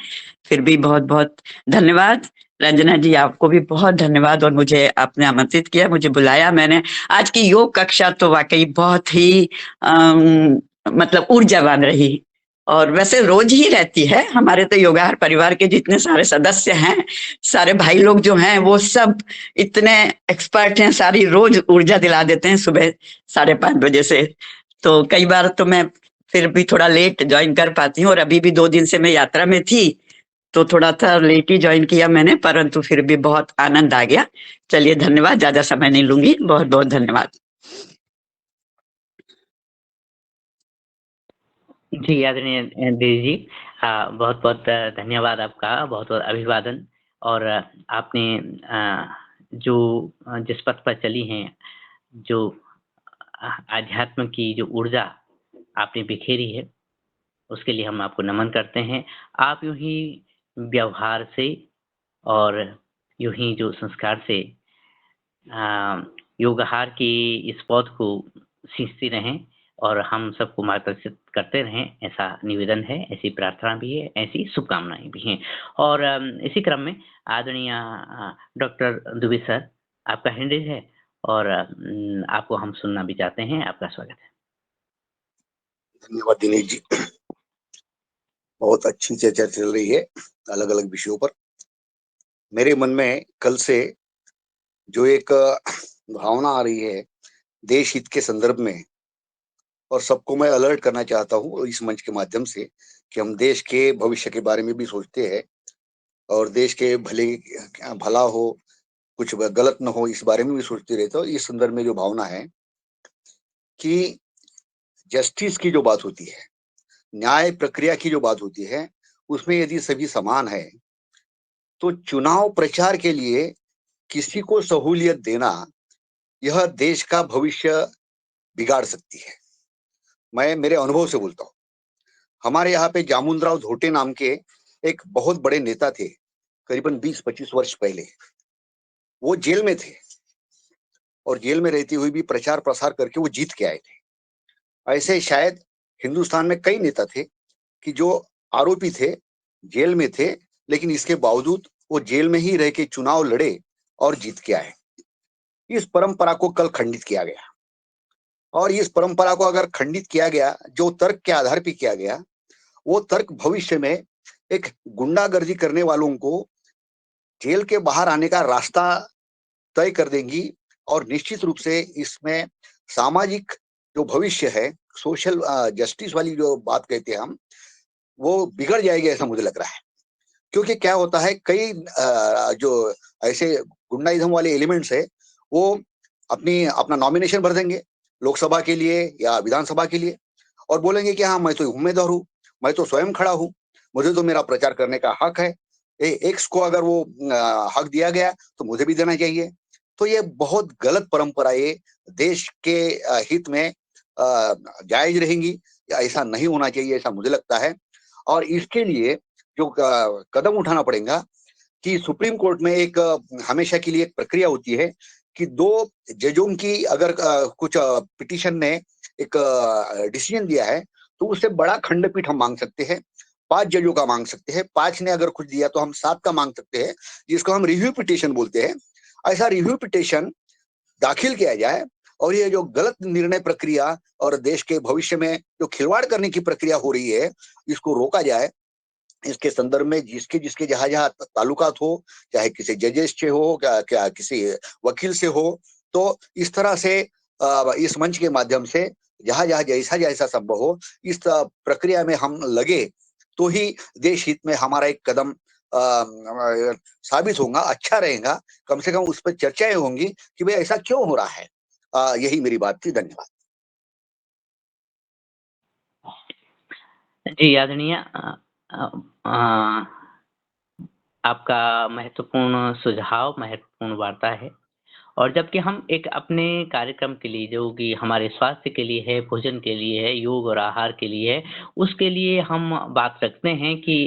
फिर भी बहुत बहुत धन्यवाद रंजना जी, आपको भी बहुत धन्यवाद। और मुझे आपने आमंत्रित किया, मुझे बुलाया, मैंने आज की योग कक्षा तो वाकई बहुत ही मतलब ऊर्जावान रही और वैसे रोज ही रहती है। हमारे तो योगाहार परिवार के जितने सारे सदस्य हैं, सारे भाई लोग जो हैं वो सब इतने एक्सपर्ट हैं, सारी रोज ऊर्जा दिला देते हैं सुबह 5:30 बजे से। तो कई बार तो मैं फिर भी थोड़ा लेट ज्वाइन कर पाती हूँ और अभी भी 2 दिन से मैं यात्रा में थी तो थोड़ा सा लेट ही ज्वाइन किया मैंने, परंतु फिर भी बहुत आनंद आ गया। चलिए धन्यवाद, ज्यादा समय नहीं लूंगी, बहुत बहुत धन्यवाद। जी आदरणीय देवी जी, बहुत बहुत धन्यवाद आपका, बहुत बहुत अभिवादन। और आपने जो जिस पथ पर चली हैं, जो आध्यात्म की जो ऊर्जा आपने बिखेरी है, उसके लिए हम आपको नमन करते हैं। आप यूं ही व्यवहार से और यूं ही जो संस्कार से योगाहार की इस पौध को सींचती रहें और हम सबको मार्गदर्शित करते रहें, ऐसा निवेदन है, ऐसी प्रार्थना भी है, ऐसी शुभकामनाएं भी हैं। और इसी क्रम में आदरणीय डॉक्टर दुबे सर, आपका हैंड है और आपको हम सुनना भी चाहते हैं। आपका स्वागत है। धन्यवाद दिनेश जी, बहुत अच्छी चर्चा चल रही है अलग अलग विषयों पर। मेरे मन में कल से जो एक भावना आ रही है देश हित के संदर्भ में, और सबको मैं अलर्ट करना चाहता हूँ इस मंच के माध्यम से कि हम देश के भविष्य के बारे में भी सोचते हैं और देश के भला हो, कुछ गलत न हो, इस बारे में भी सोचते रहते हो। इस संदर्भ में जो भावना है कि जस्टिस की जो बात होती है, न्याय प्रक्रिया की जो बात होती है, उसमें यदि सभी समान है तो चुनाव प्रचार के लिए किसी को सहूलियत देना यह देश का भविष्य बिगाड़ सकती है। मैं मेरे अनुभव से बोलता हूँ। हमारे यहाँ पे जामुनराव धोटे नाम के एक बहुत बड़े नेता थे, करीबन 20-25 वर्ष पहले। वो जेल में थे और जेल में रहती हुई भी प्रचार प्रसार करके वो जीत के आए थे। ऐसे शायद हिंदुस्तान में कई नेता थे कि जो आरोपी थे, जेल में थे, लेकिन इसके बावजूद वो जेल में ही रह के चुनाव लड़े और जीत के आए। इस परंपरा को कल खंडित किया गया और इस परंपरा को अगर खंडित किया गया, जो तर्क के आधार पर किया गया, वो तर्क भविष्य में एक गुंडागर्दी करने वालों को जेल के बाहर आने का रास्ता तय कर देंगी और निश्चित रूप से इसमें सामाजिक जो भविष्य है, सोशल जस्टिस वाली जो बात कहते हैं हम, वो बिगड़ जाएगी ऐसा मुझे लग रहा है। क्योंकि क्या होता है, कई जो ऐसे गुंडाइज्म वाले एलिमेंट्स है, वो अपना नॉमिनेशन भर देंगे लोकसभा के लिए या विधानसभा के लिए और बोलेंगे कि हाँ, मैं तो उम्मीदवार हूँ, मैं तो स्वयं खड़ा हूँ, मुझे तो मेरा प्रचार करने का हक है। एक्स को अगर वो हक दिया गया तो मुझे भी देना चाहिए। तो ये बहुत गलत परंपरा, ये देश के हित में जायज रहेंगी या ऐसा नहीं होना चाहिए, ऐसा मुझे लगता है। और इसके लिए जो कदम उठाना पड़ेगा कि सुप्रीम कोर्ट में एक हमेशा के लिए एक प्रक्रिया होती है कि 2 जजों की अगर कुछ पिटीशन ने एक डिसीजन दिया है तो उससे बड़ा खंडपीठ हम मांग सकते हैं, 5 जजों का मांग सकते हैं। 5 ने अगर कुछ दिया तो हम 7 का मांग सकते हैं, जिसको हम रिव्यू पिटीशन बोलते हैं। ऐसा रिव्यू पिटीशन दाखिल किया जाए और ये जो गलत निर्णय प्रक्रिया और देश के भविष्य में जो खिलवाड़ करने की प्रक्रिया हो रही है, इसको रोका जाए। इसके संदर्भ में जिसके जहां ताल्लुकात हो, चाहे किसी जजेस से हो, क्या किसी वकील से हो, तो इस तरह से इस मंच के माध्यम से जहां जैसा संभव हो, इस प्रक्रिया में हम लगे तो ही देश हित में हमारा एक कदम साबित होगा, अच्छा रहेगा। कम से कम उस पर चर्चाएं होंगी कि भाई ऐसा क्यों हो रहा है। यही मेरी बात थी। धन्यवाद। जी आदरणीय, आपका महत्वपूर्ण सुझाव, महत्वपूर्ण वार्ता है। और जबकि हम एक अपने कार्यक्रम के लिए, जो कि हमारे स्वास्थ्य के लिए है, भोजन के लिए है, योग और आहार के लिए है, उसके लिए हम बात रखते हैं कि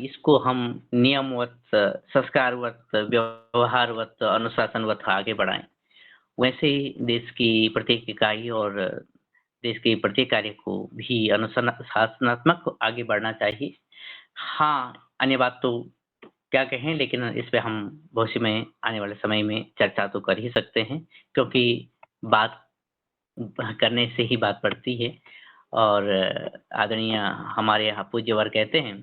इसको हम नियमवत, संस्कारवत, व्यवहारवत, अनुशासनवत आगे बढ़ाएं। वैसे ही देश की प्रत्येक इकाई और देश के प्रत्येक कार्य को भी अनुशासनात्मक आगे बढ़ना चाहिए। हाँ, अन्य बात तो क्या कहें, लेकिन इस पे हम भविष्य में आने वाले समय में चर्चा तो कर ही सकते हैं, क्योंकि बात करने से ही बात बढ़ती है। और आदरणीय हमारे यहाँ पूज्य वर कहते हैं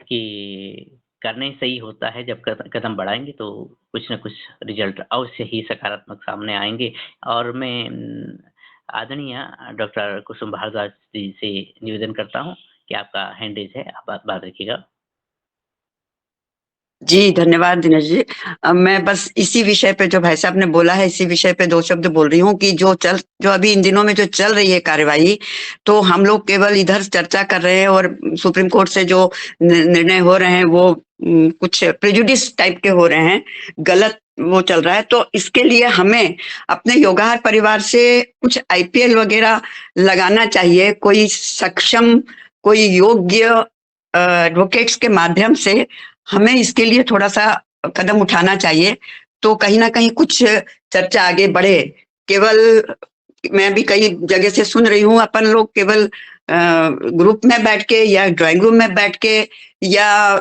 कि करने से ही होता है, जब कदम बढ़ाएंगे तो कुछ न कुछ रिजल्ट अवश्य ही सकारात्मक सामने आएंगे। और मैं आदरणीय डॉक्टर कुसुम भारद्वाज जी से निवेदन करता हूँ कि आपका हैंड रेज है, आप बात रखिएगा। जी, धन्यवाद दिनेश जी। मैं बस इसी विषय पे, जो भाई साहब ने बोला है, इसी विषय पे 2 शब्द बोल रही हूँ कि जो अभी इन दिनों में जो चल रही है कार्यवाही, तो हम लोग केवल इधर चर्चा कर रहे हैं और सुप्रीम कोर्ट से जो निर्णय हो रहे हैं वो कुछ प्रेजुडिस टाइप के हो रहे हैं, गलत वो चल रहा है। तो इसके लिए हमें अपने योगाहार परिवार से कुछ IPL वगैरह लगाना चाहिए। कोई सक्षम, कोई योग्य एडवोकेट्स के माध्यम से हमें इसके लिए थोड़ा सा कदम उठाना चाहिए, तो कहीं ना कहीं कुछ चर्चा आगे बढ़े। केवल मैं भी कई जगह से सुन रही हूँ, अपन लोग केवल ग्रुप में बैठ के या ड्राइंग रूम में बैठ के या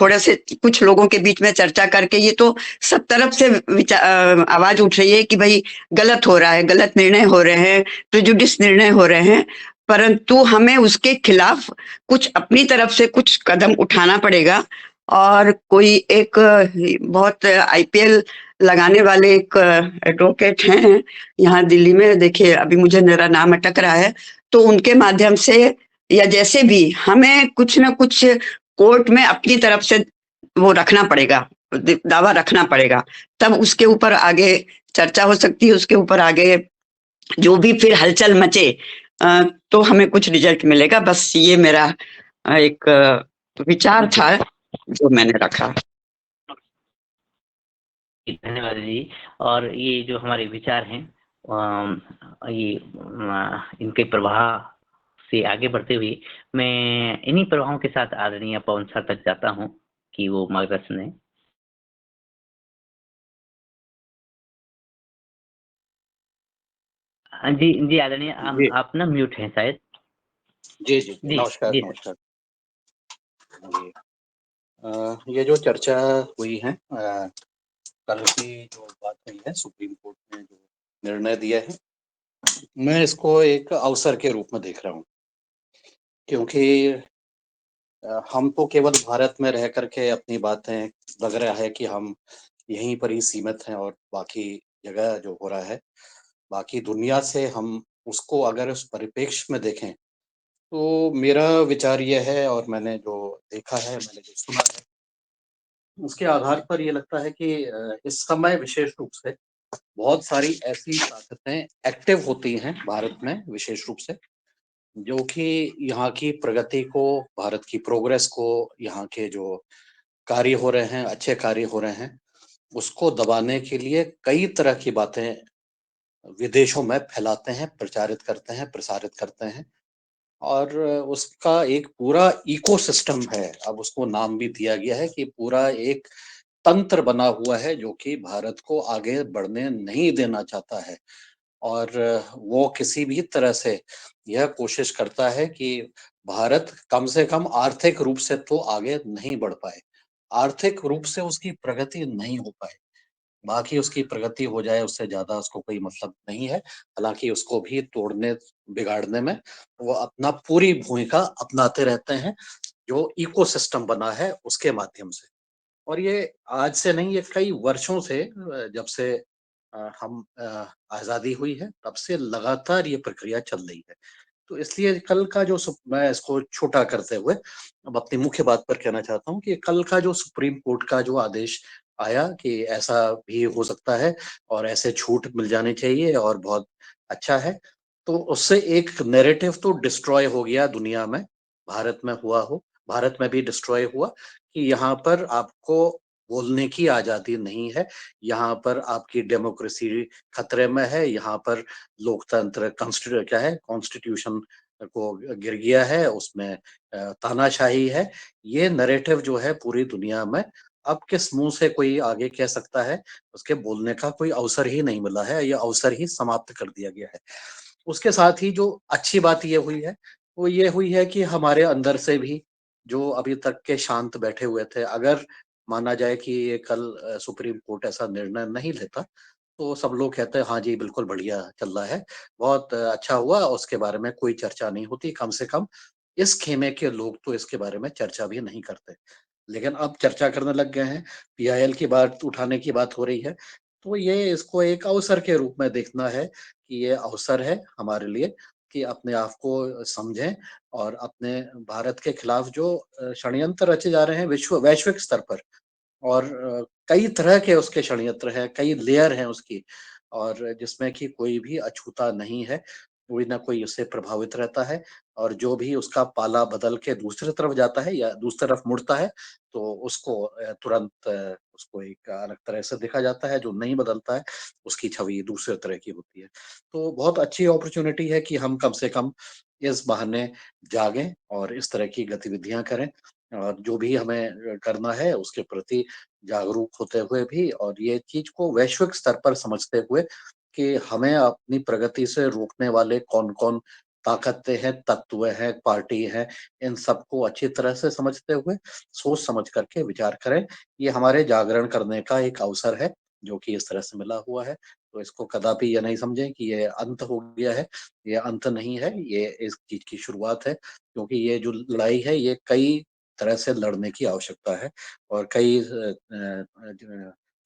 थोड़े से कुछ लोगों के बीच में चर्चा करके, ये तो सब तरफ से आवाज उठ रही है कि भाई गलत हो रहा है, गलत निर्णय हो रहे हैं, प्रेजुडिस निर्णय हो रहे हैं। परंतु हमें उसके खिलाफ कुछ अपनी तरफ से कुछ कदम उठाना पड़ेगा। और कोई एक बहुत IPL लगाने वाले एक एडवोकेट हैं यहाँ दिल्ली में, देखिए अभी मुझे मेरा नाम अटक रहा है, तो उनके माध्यम से या जैसे भी हमें कुछ ना कुछ कोर्ट में अपनी तरफ से वो रखना पड़ेगा, दावा रखना पड़ेगा, तब उसके ऊपर आगे चर्चा हो सकती है, उसके ऊपर आगे जो भी फिर हलचल मचे तो हमें कुछ रिजल्ट मिलेगा। बस ये मेरा एक विचार था जो मैंने रखा। धन्यवाद जी। और ये जो हमारे विचार हैं ये इनके प्रवाह से आगे बढ़ते हुए मैं इन्हीं प्रवाहों के साथ आदरणीय पवन सर तक जाता हूँ कि वो मार्गदर्शन है। जी जी आदरणीय, आप ना म्यूट हैं शायद। जी जी नमस्कार नमस्कार जी। ये जो चर्चा हुई है कल की जो बात हुई है, सुप्रीम कोर्ट ने जो निर्णय दिया है, मैं इसको एक अवसर के रूप में देख रहा हूँ, क्योंकि हम तो केवल भारत में रह करके अपनी बातें लग रहा है कि हम यहीं पर ही सीमित हैं और बाकी जगह जो हो रहा है बाकी दुनिया से हम उसको अगर उस परिप्रेक्ष्य में देखें तो मेरा विचार यह है और मैंने जो देखा है, मैंने जो सुना है, उसके आधार पर ये लगता है कि इस समय विशेष रूप से बहुत सारी ऐसी ताकतें एक्टिव होती हैं भारत में विशेष रूप से, जो कि यहाँ की प्रगति को, भारत की प्रोग्रेस को, यहाँ के जो कार्य हो रहे हैं, अच्छे कार्य हो रहे हैं, उसको दबाने के लिए कई तरह की बातें विदेशों में फैलाते हैं, प्रचारित करते हैं, प्रसारित करते हैं और उसका एक पूरा इकोसिस्टम है। अब उसको नाम भी दिया गया है कि पूरा एक तंत्र बना हुआ है जो कि भारत को आगे बढ़ने नहीं देना चाहता है और वो किसी भी तरह से यह कोशिश करता है कि भारत कम से कम आर्थिक रूप से तो आगे नहीं बढ़ पाए, आर्थिक रूप से उसकी प्रगति नहीं हो पाए, बाकी उसकी प्रगति हो जाए उससे ज्यादा उसको कोई मतलब नहीं है। हालांकि उसको भी तोड़ने बिगाड़ने में वो अपना पूरी भूमिका अपनाते रहते हैं जो इकोसिस्टम बना है उसके माध्यम से। और ये आज से नहीं, ये कई वर्षों से जब से हम आजादी हुई है तब से लगातार ये प्रक्रिया चल रही है। तो इसलिए कल का जो मैं इसको छोटा करते हुए अब अपनी मुख्य बात पर कहना चाहता हूँ कि कल का जो सुप्रीम कोर्ट का जो आदेश आया कि ऐसा भी हो सकता है और ऐसे छूट मिल जानी चाहिए और बहुत अच्छा है, तो उससे एक नैरेटिव तो डिस्ट्रॉय हो गया दुनिया में, भारत में हुआ हो, भारत में भी डिस्ट्रॉय हुआ कि यहाँ पर आपको बोलने की आजादी नहीं है, यहाँ पर आपकी डेमोक्रेसी खतरे में है, यहाँ पर लोकतंत्र कॉन्स्टिट्यूशन को गिर गया है, उसमें तानाशाही है। ये नैरेटिव जो है पूरी दुनिया में अब किस मुंह से कोई आगे कह सकता है, उसके बोलने का कोई अवसर ही नहीं मिला है, ये अवसर ही समाप्त कर दिया गया है। उसके साथ ही जो अच्छी बात ये हुई है वो ये हुई है कि हमारे अंदर से भी जो अभी तक के शांत बैठे हुए थे, अगर माना जाए कि ये कल सुप्रीम कोर्ट ऐसा निर्णय नहीं लेता तो सब लोग कहते हैं हाँ जी बिल्कुल बढ़िया चल रहा है, बहुत अच्छा हुआ, उसके बारे में कोई चर्चा नहीं होती, कम से कम इस खेमे के लोग तो इसके बारे में चर्चा भी नहीं करते। लेकिन अब चर्चा करने लग गए हैं, पीआईएल की बात उठाने की बात हो रही है, तो ये इसको एक अवसर के रूप में देखना है कि ये अवसर है हमारे लिए कि अपने आप को समझें और अपने भारत के खिलाफ जो षड्यंत्र रचे जा रहे हैं वैश्विक स्तर पर, और कई तरह के उसके षड्यंत्र हैं, कई लेयर हैं उसकी, और जिसमें कि कोई भी अछूता नहीं है, कोई ना कोई उससे प्रभावित रहता है और जो भी उसका पाला बदल के दूसरी तरफ जाता है या दूसरी तरफ मुड़ता है तो उसको तुरंत उसको एक अलग तरह से देखा जाता है, जो नहीं बदलता है उसकी छवि दूसरे तरह की होती है। तो बहुत अच्छी अपॉर्चुनिटी है कि हम कम से कम इस बहाने जागें और इस तरह की गतिविधियां करें और जो भी हमें करना है उसके प्रति जागरूक होते हुए भी, और ये चीज को वैश्विक स्तर पर समझते हुए कि हमें अपनी प्रगति से रोकने वाले कौन-कौन ताकतें हैं, तत्व हैं, पार्टी हैं, इन सबको अच्छी तरह से समझते हुए सोच समझ करके विचार करें। ये हमारे जागरण करने का एक अवसर है, जो कि इस तरह से मिला हुआ है। तो इसको कदापि ये नहीं समझें कि ये अंत हो गया है, ये अंत नहीं है, ये इस चीज की शुरुआत है, क्योंकि ये जो लड़ाई है ये कई तरह से लड़ने की आवश्यकता है और कई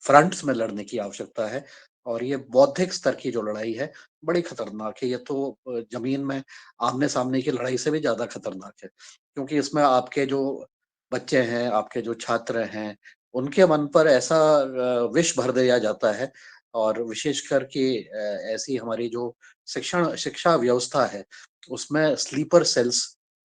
फ्रंट्स में लड़ने की आवश्यकता है और ये बौद्धिक स्तर की जो लड़ाई है बड़ी खतरनाक है। ये तो जमीन में आमने सामने की लड़ाई से भी ज्यादा खतरनाक है, क्योंकि इसमें आपके जो बच्चे हैं, आपके जो छात्र हैं, उनके मन पर ऐसा विष भर दिया जाता है। और विशेषकर कि ऐसी हमारी जो शिक्षा व्यवस्था है उसमें स्लीपर सेल्स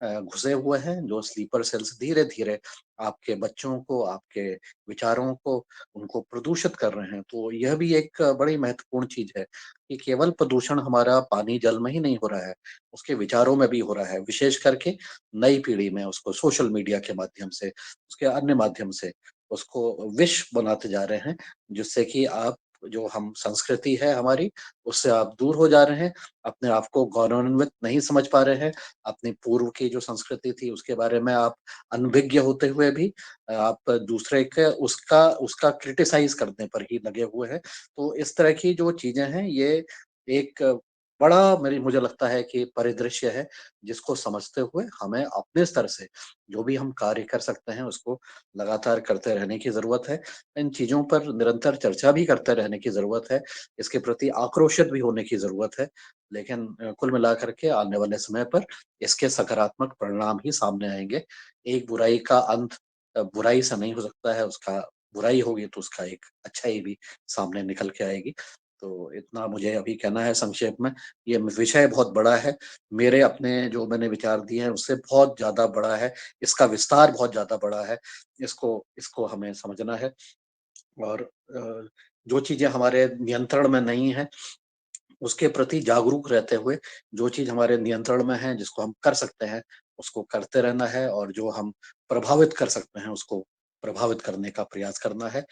घुसे हुए हैं, जो स्लीपर सेल्स धीरे धीरे आपके बच्चों को, आपके विचारों को, उनको प्रदूषित कर रहे हैं। तो यह भी एक बड़ी महत्वपूर्ण चीज है कि केवल प्रदूषण हमारा पानी जल में ही नहीं हो रहा है, उसके विचारों में भी हो रहा है। विशेष करके नई पीढ़ी में उसको सोशल मीडिया के माध्यम से, उसके अन्य माध्यम से उसको विष बनाते जा रहे हैं, जिससे कि आप जो हम संस्कृति है हमारी, उससे आप दूर हो जा रहे हैं, अपने आप को गौरवान्वित नहीं समझ पा रहे हैं। अपनी पूर्व की जो संस्कृति थी उसके बारे में आप अनभिज्ञ होते हुए भी आप दूसरे के उसका उसका क्रिटिसाइज करने पर ही लगे हुए हैं। तो इस तरह की जो चीजें हैं, ये एक बड़ा मुझे लगता है कि परिदृश्य है, जिसको समझते हुए हमें अपने स्तर से जो भी हम कार्य कर सकते हैं उसको लगातार करते रहने की जरूरत है। इन चीजों पर निरंतर चर्चा भी करते रहने की जरूरत है, इसके प्रति आक्रोशित भी होने की जरूरत है। लेकिन कुल मिलाकर के आने वाले समय पर इसके सकारात्मक परिणाम ही सामने आएंगे। एक बुराई का अंत बुराई से नहीं हो सकता है, उसका बुराई होगी तो उसका एक अच्छाई भी सामने निकल के आएगी। तो इतना मुझे अभी कहना है संक्षेप में। ये विषय बहुत बड़ा है, मेरे अपने जो मैंने विचार दिए हैं उससे बहुत ज्यादा बड़ा है, इसका विस्तार बहुत ज्यादा बड़ा है। इसको इसको हमें समझना है, और जो चीजें हमारे नियंत्रण में नहीं है उसके प्रति जागरूक रहते हुए, जो चीज हमारे नियंत्रण में है, जिसको हम कर सकते हैं उसको करते रहना है, और जो हम प्रभावित कर सकते हैं उसको प्रभावित करने का प्रयास करना है।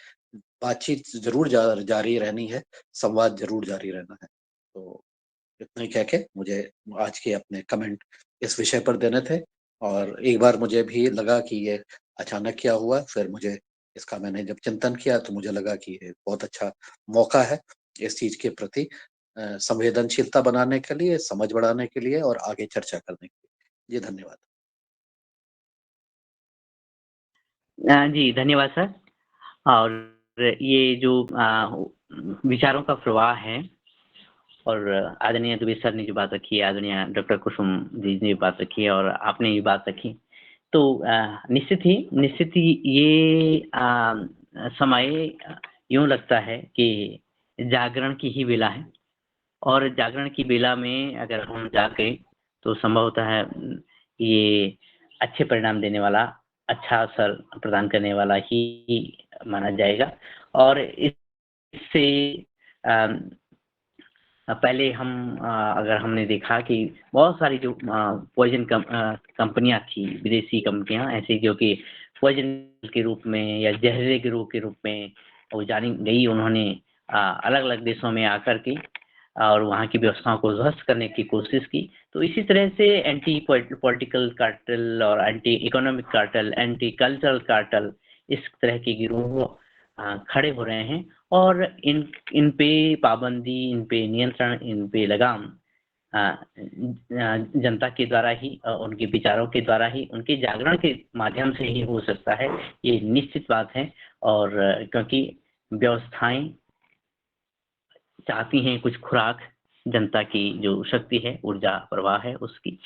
बातचीत जरूर जारी रहनी है, संवाद जरूर जारी रहना है। तो इतना ही कह के मुझे आज के अपने कमेंट इस विषय पर देने थे। और एक बार मुझे भी लगा कि ये अचानक क्या हुआ, फिर मुझे इसका मैंने जब चिंतन किया तो मुझे लगा कि ये बहुत अच्छा मौका है इस चीज के प्रति संवेदनशीलता बनाने के लिए, समझ बढ़ाने के लिए और आगे चर्चा करने के लिए। जी धन्यवाद। जी धन्यवाद सर। और ये जो विचारों का प्रवाह है, और आदरणीय दुबे सर ने जो बात रखी है, आदरणीय डॉक्टर कुसुम जी ने बात रखी है, और आपने ये बात रखी, तो निश्चित ही ये समय यूं लगता है कि जागरण की ही बेला है, और जागरण की बेला में अगर हम जागे तो संभवतः है ये अच्छे परिणाम देने वाला, अच्छा असर प्रदान करने वाला ही माना जाएगा। और इससे पहले हम अगर हमने देखा कि बहुत सारी जो पॉइजन कंपनियां थी, विदेशी कंपनियां ऐसी, जो कि पॉइजन के रूप में या जहरीले के रूप में वो जानी गई, उन्होंने अलग अलग देशों में आकर के और वहाँ की व्यवस्थाओं को ध्वस्त करने की कोशिश की। तो इसी तरह से एंटी पॉलिटिकल कार्टेल और anti economic cartel, anti cultural cartel, इस तरह के गिरोह खड़े हो रहे हैं, और इन पे पाबंदी, इन पे नियंत्रण, इन पे लगाम जनता के द्वारा ही, उनके विचारों के द्वारा ही, उनके जागरण के माध्यम से ही हो सकता है, ये निश्चित बात है। और क्योंकि व्यवस्थाएं चाहती हैं कुछ खुराक, जनता की जो शक्ति है, ऊर्जा प्रवाह है उसकी।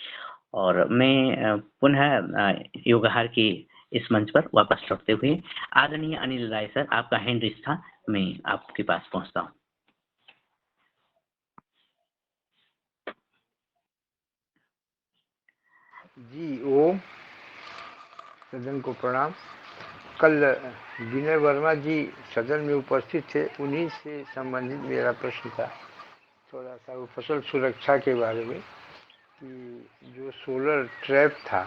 और मैं पुनः योगाहार के इस मंच पर वापस लौटते हुए आदरणीय अनिल राय सर, आपका हैंड रेज़ था, मैं आपके पास पहुंचता हूं। जी ओम, सदन को प्रणाम। कल विनय वर्मा जी सदन में उपस्थित थे, उन्हीं से संबंधित मेरा प्रश्न था थोड़ा सा, वो फसल सुरक्षा के बारे में, कि जो सोलर ट्रैप था,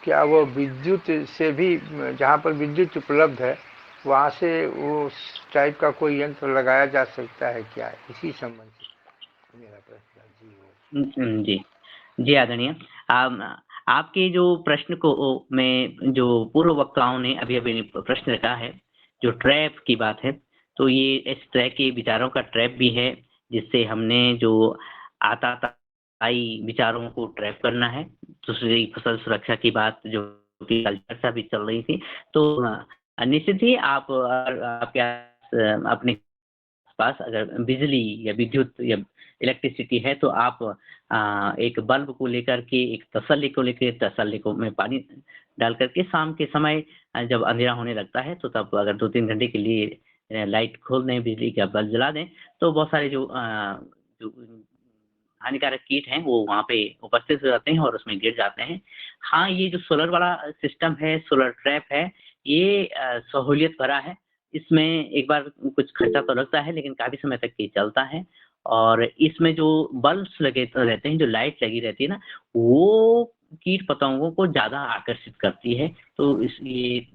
क्या वो विद्युत से भी, जहाँ पर विद्युत उपलब्ध है वहाँ से वो टाइप का कोई यंत्र लगाया जा सकता है क्या? इसी संबंध से मेरा प्रश्न था। जी जी आदरणीय, आपके जो प्रश्न को मैं, जो पूर्व वक्ताओं ने अभी अभी प्रश्न रखा है, जो ट्रैप की बात है, तो ये इस तरह के विचारों का ट्रैप भी है, जिससे हमने जो आताताई विचारों को ट्रैप करना है। दूसरी फसल सुरक्षा की बात जो कि कल चर्चा भी चल रही थी, तो निश्चित ही आप अपने पास अगर बिजली या विद्युत या इलेक्ट्रिसिटी है तो आप एक बल्ब को लेकर के, एक तसल्ली को में पानी डाल करके शाम के समय जब अंधेरा होने लगता है तो तब अगर 2-3 घंटे के लिए लाइट खोल दें, बिजली का बल्ब जला दें, तो बहुत सारे जो हानिकारक कीट हैं वो वहाँ पे उपस्थित हो जाते हैं और उसमें गिर जाते हैं। हाँ, ये जो सोलर वाला सिस्टम है, सोलर ट्रैप है, ये सहूलियत भरा है। इसमें एक बार कुछ खर्चा तो लगता है लेकिन काफ़ी समय तक ये चलता है और इसमें जो बल्ब्स लगे रहते हैं, जो लाइट लगी रहती है ना, वो कीट-पतंगों को ज़्यादा आकर्षित करती है। तो इसलिए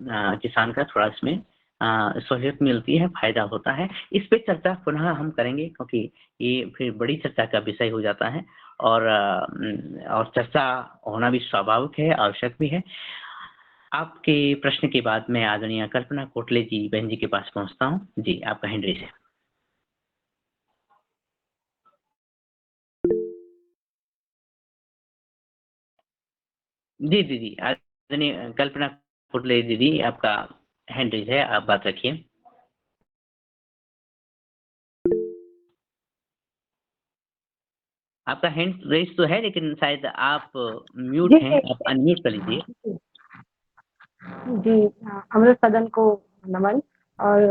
किसान का थोड़ा इसमें सहूलियत मिलती है, फ़ायदा होता है। इस पे चर्चा पुनः हम करेंगे क्योंकि ये फिर बड़ी चर्चा का विषय हो जाता है और चर्चा होना भी स्वाभाविक है, आवश्यक भी है। आपके प्रश्न के बाद मैं आदरणीय कल्पना कोटले जी बहन जी के पास पहुँचता हूँ। जी, आपका हैंड रेज़ है। जी, दीदी। आदरणीय कल्पना कोटले दीदी, आपका हैंड रेज़ है, आप बात रखिए। आपका हैंड रेज़ तो है लेकिन शायद आप म्यूट जी, हैं, आप अनम्यूट कर लीजिए। जी, अमृत सदन को नमन और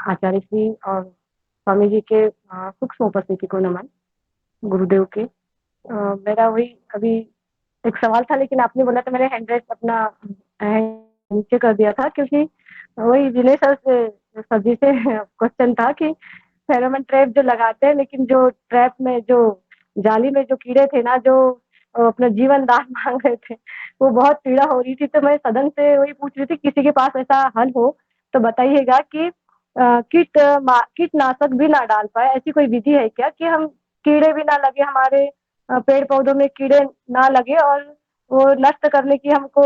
आचार्य श्री और स्वामी जी के सूक्ष्म उपस्थिति को नमन, गुरुदेव के। मेरा वही अभी एक सवाल था लेकिन आपने बोला तो मैंने हैंड रेज़ अपना हैंड नीचे कर दिया था क्योंकि वही विनय सर जी से क्वेश्चन था कि फेरोमोन ट्रैप जो लगाते हैं लेकिन जो ट्रैप में जो जाली में जो कीड़े थे ना, जो अपना जीवन दान माँग रहे थे, वो बहुत पीड़ा हो रही थी। तो मैं सदन से वही पूछ रही थी किसी के पास ऐसा हल हो तो बताइएगा कि कीटनाशक भी ना डाल पाए, ऐसी कोई विधि है क्या कि हम कीड़े भी ना लगे हमारे पेड़-पौधों में कीड़े ना लगे और वो नष्ट करने की हमको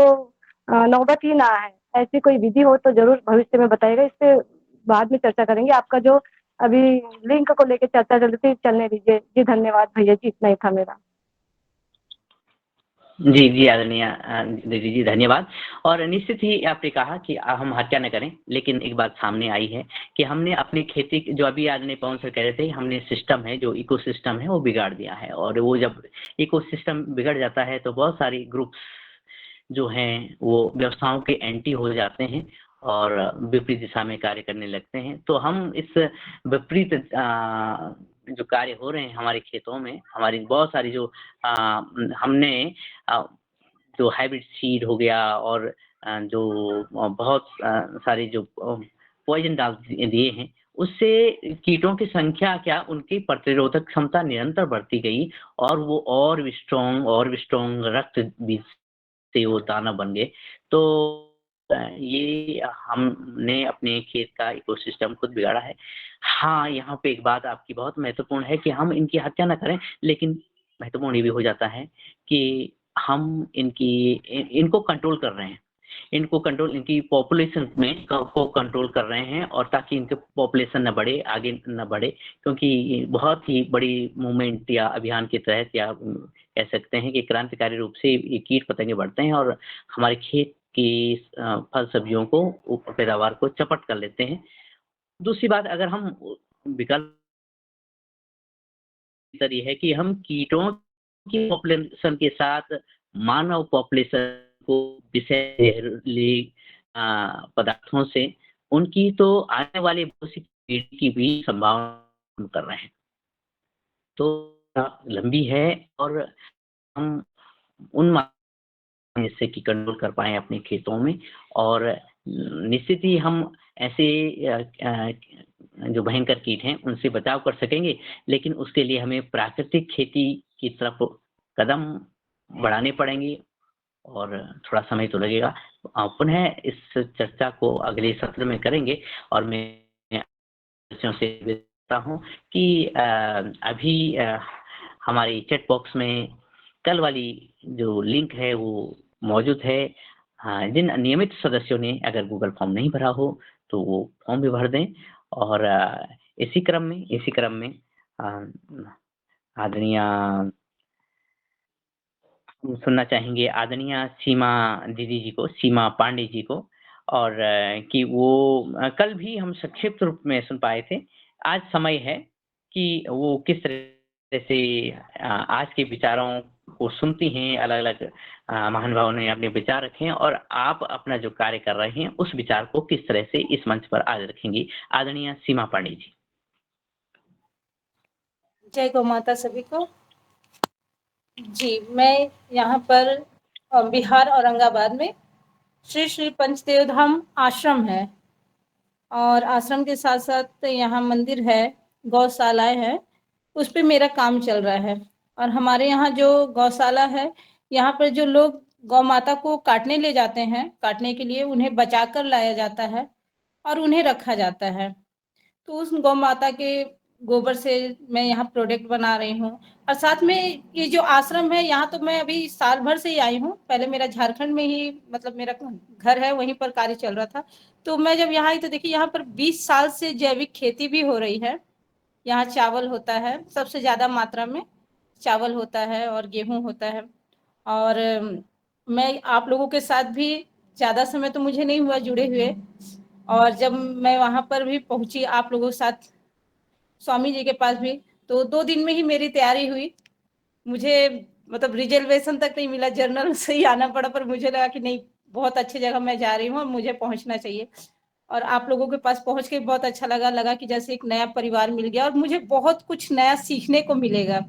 नौबत ही ना आए। ऐसी कोई विधि हो तो ज़रूर भविष्य में बताइएगा, इस पे बाद में चर्चा करेंगे। आपका जो अभी लिंक को लेके चर्चा चल रही थी, चलने दीजिए। जी, धन्यवाद भैया जी, इतना ही था मेरा। जी, जी, आदरणीय दीदी जी धन्यवाद। और निश्चित ही आपने कहा कि हम हत्या न करें, लेकिन एक बात सामने आई है कि हमने अपनी खेती जो अभी आदरणीय पवन सर कह रहे थे, हमने सिस्टम है, जो इकोसिस्टम है, वो बिगाड़ दिया है और वो जब इकोसिस्टम बिगड़ जाता है तो बहुत सारे ग्रुप्स जो हैं वो व्यवसायों के एंटी हो जाते हैं और विपरीत दिशा में कार्य करने लगते हैं। तो हम इस विपरीत जो कार्य हो रहे हैं हमारे खेतों में, हमारी बहुत सारी जो हमने जो हाइब्रिड सीड हो गया और जो बहुत सारे जो पॉइज़न डाल दिए हैं, उससे कीटों की संख्या क्या उनकी प्रतिरोधक क्षमता निरंतर बढ़ती गई और वो और भी स्ट्रॉन्ग रक्त बीज से वो दाना बन गए। तो ये हमने अपने खेत का इकोसिस्टम खुद बिगाड़ा है। हाँ, यहाँ पे एक बात आपकी बहुत महत्वपूर्ण है कि हम इनकी हत्या ना करें, लेकिन महत्वपूर्ण ये भी हो जाता है कि हम इनको कंट्रोल कर रहे हैं। इनकी पॉपुलेशन में को कंट्रोल कर रहे हैं और ताकि इनकी पॉपुलेशन ना बढ़े, आगे ना बढ़े क्योंकि बहुत ही बड़ी मूवमेंट या अभियान के तहत या कह सकते हैं कि क्रांतिकारी रूप से ये कीट-पतंगे बढ़ते हैं और हमारे खेत की फल सब्जियों को पैदावार को चपट कर लेते हैं। दूसरी बात अगर हम विकल्प ये है कि हम कीटों की पॉपुलेशन के साथ मानव पॉपुलेशन को विषैले पदार्थों से उनकी तो आने वाली भविष्य पीढ़ी की भी संभावना कर रहे हैं। तो लंबी है और हम उन जिससे कि कंट्रोल कर पाएँ अपने खेतों में और निश्चित ही हम ऐसे जो भयंकर कीट हैं उनसे बचाव कर सकेंगे, लेकिन उसके लिए हमें प्राकृतिक खेती की तरफ कदम बढ़ाने पड़ेंगे और थोड़ा समय तो लगेगा। पुनः इस चर्चा को अगले सत्र में करेंगे और मैं सदस्यों से विनता हूँ कि अभी हमारे चैट बॉक्स में कल वाली जो लिंक है वो मौजूद है। जिन नियमित सदस्यों ने अगर गूगल फॉर्म नहीं भरा हो तो वो फॉर्म भी भर दें और इसी क्रम में आदरणीय सुनना चाहेंगे आदरणीय सीमा दीदी जी को, सीमा पांडे जी को और कि वो कल भी हम संक्षिप्त रूप में सुन पाए थे आज समय है कि वो किस तरह से आज के विचारों को सुनती हैं, अलग-अलग महानुभावों ने अपने विचार रखे हैं और आप अपना जो कार्य कर रहे हैं उस विचार को किस तरह से इस मंच पर आज रखेंगी। आदरणीय सीमा पांडे जी। जय गौ माता सभी को। जी, मैं यहाँ पर बिहार औरंगाबाद में श्री श्री पंचदेव धाम आश्रम है और आश्रम के साथ साथ यहाँ मंदिर है, गौशालाएं हैं, उस पे मेरा काम चल रहा है। और हमारे यहाँ जो गौशाला है, यहाँ पर जो लोग गौ माता को काटने ले जाते हैं, काटने के लिए उन्हें बचा कर लाया जाता है और उन्हें रखा जाता है। तो उस गौ माता के गोबर से मैं यहाँ प्रोडक्ट बना रही हूँ। और साथ में ये जो आश्रम है, यहाँ तो मैं अभी साल भर से ही आई हूँ। पहले मेरा झारखंड में ही मतलब मेरा घर है, वहीं पर कार्य चल रहा था। तो मैं जब यहाँ आई तो देखिए यहाँ पर 20 साल से जैविक खेती भी हो रही है। यहाँ चावल होता है, सबसे ज़्यादा मात्रा में चावल होता है और गेहूँ होता है। और मैं आप लोगों के साथ भी ज़्यादा समय तो मुझे नहीं हुआ जुड़े हुए, और जब मैं वहाँ पर भी पहुँची आप लोगों के साथ स्वामी जी के पास भी, तो 2 दिन में ही मेरी तैयारी हुई। मुझे मतलब रिजर्वेशन तक नहीं मिला, जनरल से ही आना पड़ा, पर मुझे लगा कि नहीं, बहुत अच्छी जगह मैं जा रही हूँ और मुझे पहुँचना चाहिए। और आप लोगों के पास पहुँच के बहुत अच्छा लगा कि जैसे एक नया परिवार मिल गया और मुझे बहुत कुछ नया सीखने को मिलेगा,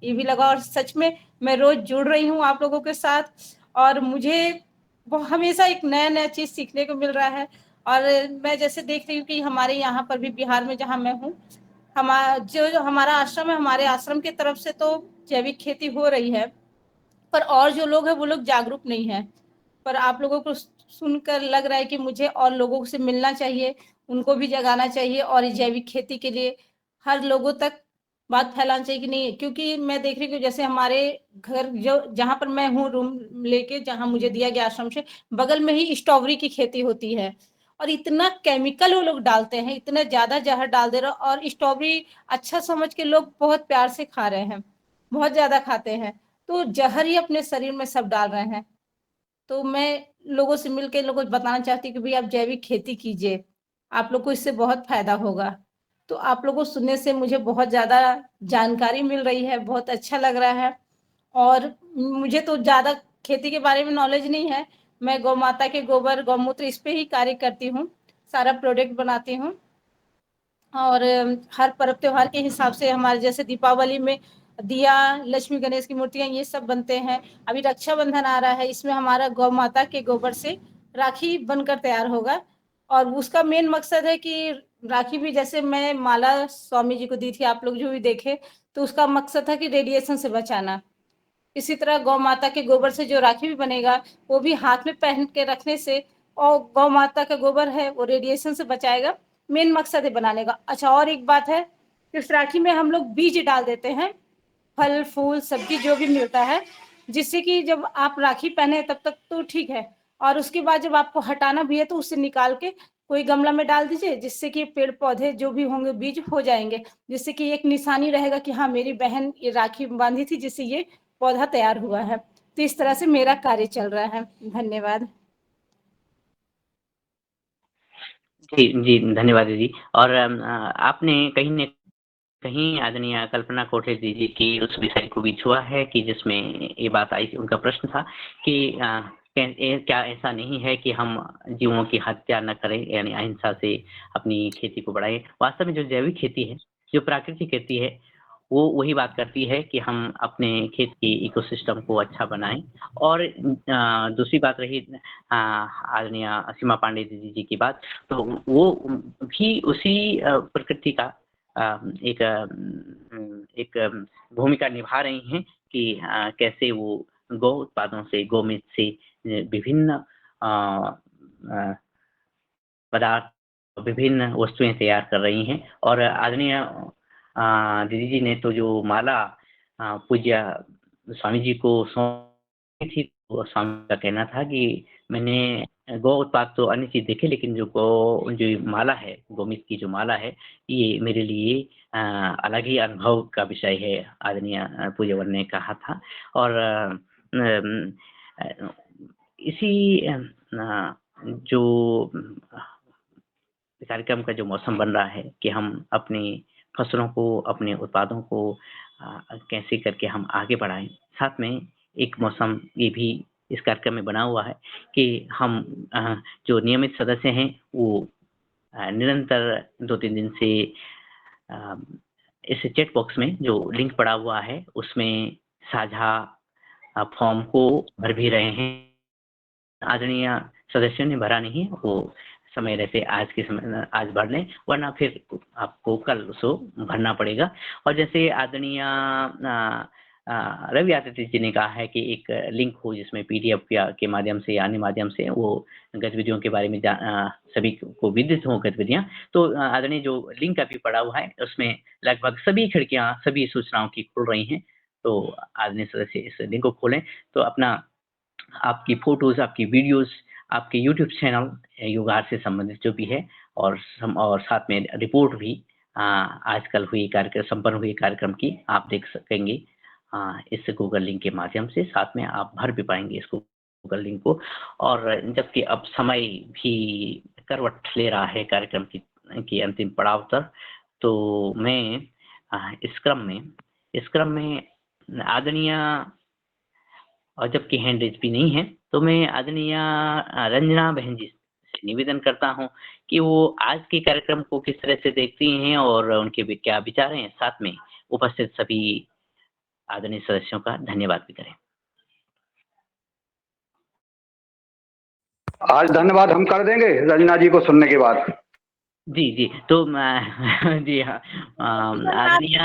ये भी लगा। और सच में मैं रोज जुड़ रही हूँ आप लोगों के साथ और मुझे हमेशा एक नया चीज सीखने को मिल रहा है। और मैं जैसे देख रही हूँ कि हमारे यहाँ पर भी बिहार में जहाँ मैं हूँ, जो हमारा आश्रम है, हमारे आश्रम की तरफ से तो जैविक खेती हो रही है, पर और जो लोग हैं वो लोग जागरूक नहीं है। पर आप लोगों को सुनकर लग रहा है कि मुझे और लोगों से मिलना चाहिए, उनको भी जगाना चाहिए और जैविक खेती के लिए हर लोगों तक बात फैलाना चाहिए कि नहीं। क्योंकि मैं देख रही हूँ जैसे हमारे घर जो जहाँ पर मैं हूँ रूम लेके, जहाँ मुझे दिया गया आश्रम से बगल में ही स्ट्रॉबेरी की खेती होती है और इतना केमिकल वो लोग डालते हैं, इतना ज्यादा जहर डाल दे रहे, और स्ट्रॉबेरी अच्छा समझ के लोग बहुत प्यार से खा रहे हैं, बहुत ज्यादा खाते हैं, तो जहर ही अपने शरीर में सब डाल रहे हैं। तो मैं लोगों से मिलकर लोगों को बताना चाहती हूँ कि भाई आप जैविक खेती कीजिए, आप लोग को इससे बहुत फायदा होगा। तो आप लोगों को सुनने से मुझे बहुत ज्यादा जानकारी मिल रही है, बहुत अच्छा लग रहा है। और मुझे तो ज्यादा खेती के बारे में नॉलेज नहीं है, मैं गौ माता के गोबर गौमूत्र इस पे ही कार्य करती हूँ, सारा प्रोडक्ट बनाती हूँ। और हर पर्व त्योहार के हिसाब से हमारे जैसे दीपावली में दिया, लक्ष्मी गणेश की मूर्तियां, ये सब बनते हैं। अभी रक्षाबंधन आ रहा है, इसमें हमारा गौ माता के गोबर से राखी बनकर तैयार होगा। और उसका मेन मकसद है कि राखी भी जैसे मैं माला स्वामी जी को दी थी, आप लोग जो भी देखे, तो उसका मकसद था कि रेडिएशन से बचाना। इसी तरह गौ माता के गोबर से जो राखी भी बनेगा वो भी हाथ में पहन के रखने से, और गौ माता का गोबर है वो रेडिएशन से बचाएगा, मेन मकसद है बनाने का। अच्छा, और एक बात है, इस राखी में हम लोग बीज डाल देते हैं, फल फूल सब्जी जो भी मिलता है, जिससे कि जब आप राखी पहने तब तक तो ठीक है, और उसके बाद जब आपको हटाना भी है तो उसे निकाल के कोई गमला में डाल दीजिए, जिससे कि पेड़ पौधे जो भी होंगे बीज हो जाएंगे, जिससे कि एक निशानी रहेगा कि हाँ मेरी बहन ये राखी बांधी थी जिससे ये पौधा तैयार हुआ है। तो इस तरह से मेरा कार्य चल रहा है। धन्यवाद। जी धन्यवाद दीदी। और आपने कहीं न कहीं आदरणीय कल्पना कोठे जी की उस विषय को भी छुआ है कि जिसमें ये बात आई, उनका प्रश्न था कि क्या ऐसा नहीं है कि हम जीवों की हत्या न करें, यानी अहिंसा से अपनी खेती को बढ़ाएं। वास्तव में जो जैविक खेती है, जो प्राकृतिक खेती है, वो वही बात करती है कि हम अपने खेत की इकोसिस्टम को अच्छा बनाएं। और दूसरी बात रही आदरणीय सीमा पांडे दीदी जी की बात, तो वो भी उसी प्रकृति का एक भूमिका निभा रही हैं कि कैसे वो गौ उत्पादों से, गोमित्र से विभिन्न पदार्थ, विभिन्न वस्तुएं तैयार कर रही हैं। और आदरणीय दीदी जी ने तो जो माला पूज्य स्वामी जी को सौंपी थी, तो स्वामी का कहना था कि मैंने गौ उत्पाद तो अन्य चीज देखे, लेकिन जो माला है, गोमित्र की जो माला है, ये मेरे लिए अलग ही अनुभव का विषय है, आदरणीय पूज्यवर ने कहा था। और इसी जो कार्यक्रम का जो मौसम बन रहा है कि हम अपनी फसलों को, अपने उत्पादों को कैसे करके हम आगे बढ़ाएँ। साथ में एक मौसम ये भी इस कार्यक्रम में बना हुआ है कि हम जो नियमित सदस्य हैं वो निरंतर 2-3 दिन से इस चैट बॉक्स में जो लिंक पड़ा हुआ है उसमें साझा फॉर्म को भर भी रहे हैं। आदरणीय सदस्यों ने भरा नहीं है, वो समय रहते आज के समय आज भर लें, वरना फिर आपको कल उसको भरना पड़ेगा। और जैसे आदरणीय रवि आदित्य जी ने कहा है कि एक लिंक हो जिसमें पीडीएफ के माध्यम से या अन्य माध्यम से वो गतिविधियों के बारे में सभी को विदित हों गतिविधियाँ। तो आदरणीय जो लिंक अभी पड़ा हुआ है उसमें लगभग सभी खिड़कियाँ, सभी सूचनाओं की खुल रही हैं। तो आदरणीय सदस्य इस लिंक को खोलें तो अपना आपकी फ़ोटोज़, आपकी वीडियोज़, आपके यूट्यूब चैनल योगाहार से संबंधित जो भी है और साथ में रिपोर्ट भी आजकल हुई संपन्न हुई कार्यक्रम की आप देख सकेंगे इस गूगल लिंक के माध्यम से। साथ में आप भर भी पाएँगे इस गूगल लिंक को। और जबकि अब समय भी करवट ले रहा है कार्यक्रम की अंतिम पड़ाव तक, तो मैं इस क्रम में आदरणीय और जबकि हैंड रेज़ भी नहीं है, तो मैं आदरणीय रंजना बहन जी से निवेदन करता हूँ कि वो आज के कार्यक्रम को किस तरह से देखती हैं और उनके भी क्या विचार हैं। साथ में उपस्थित सभी आदरणीय सदस्यों का धन्यवाद भी करें। आज धन्यवाद हम कर देंगे रंजना जी को सुनने के बाद। जी। तो जी हाँ, आदरणीय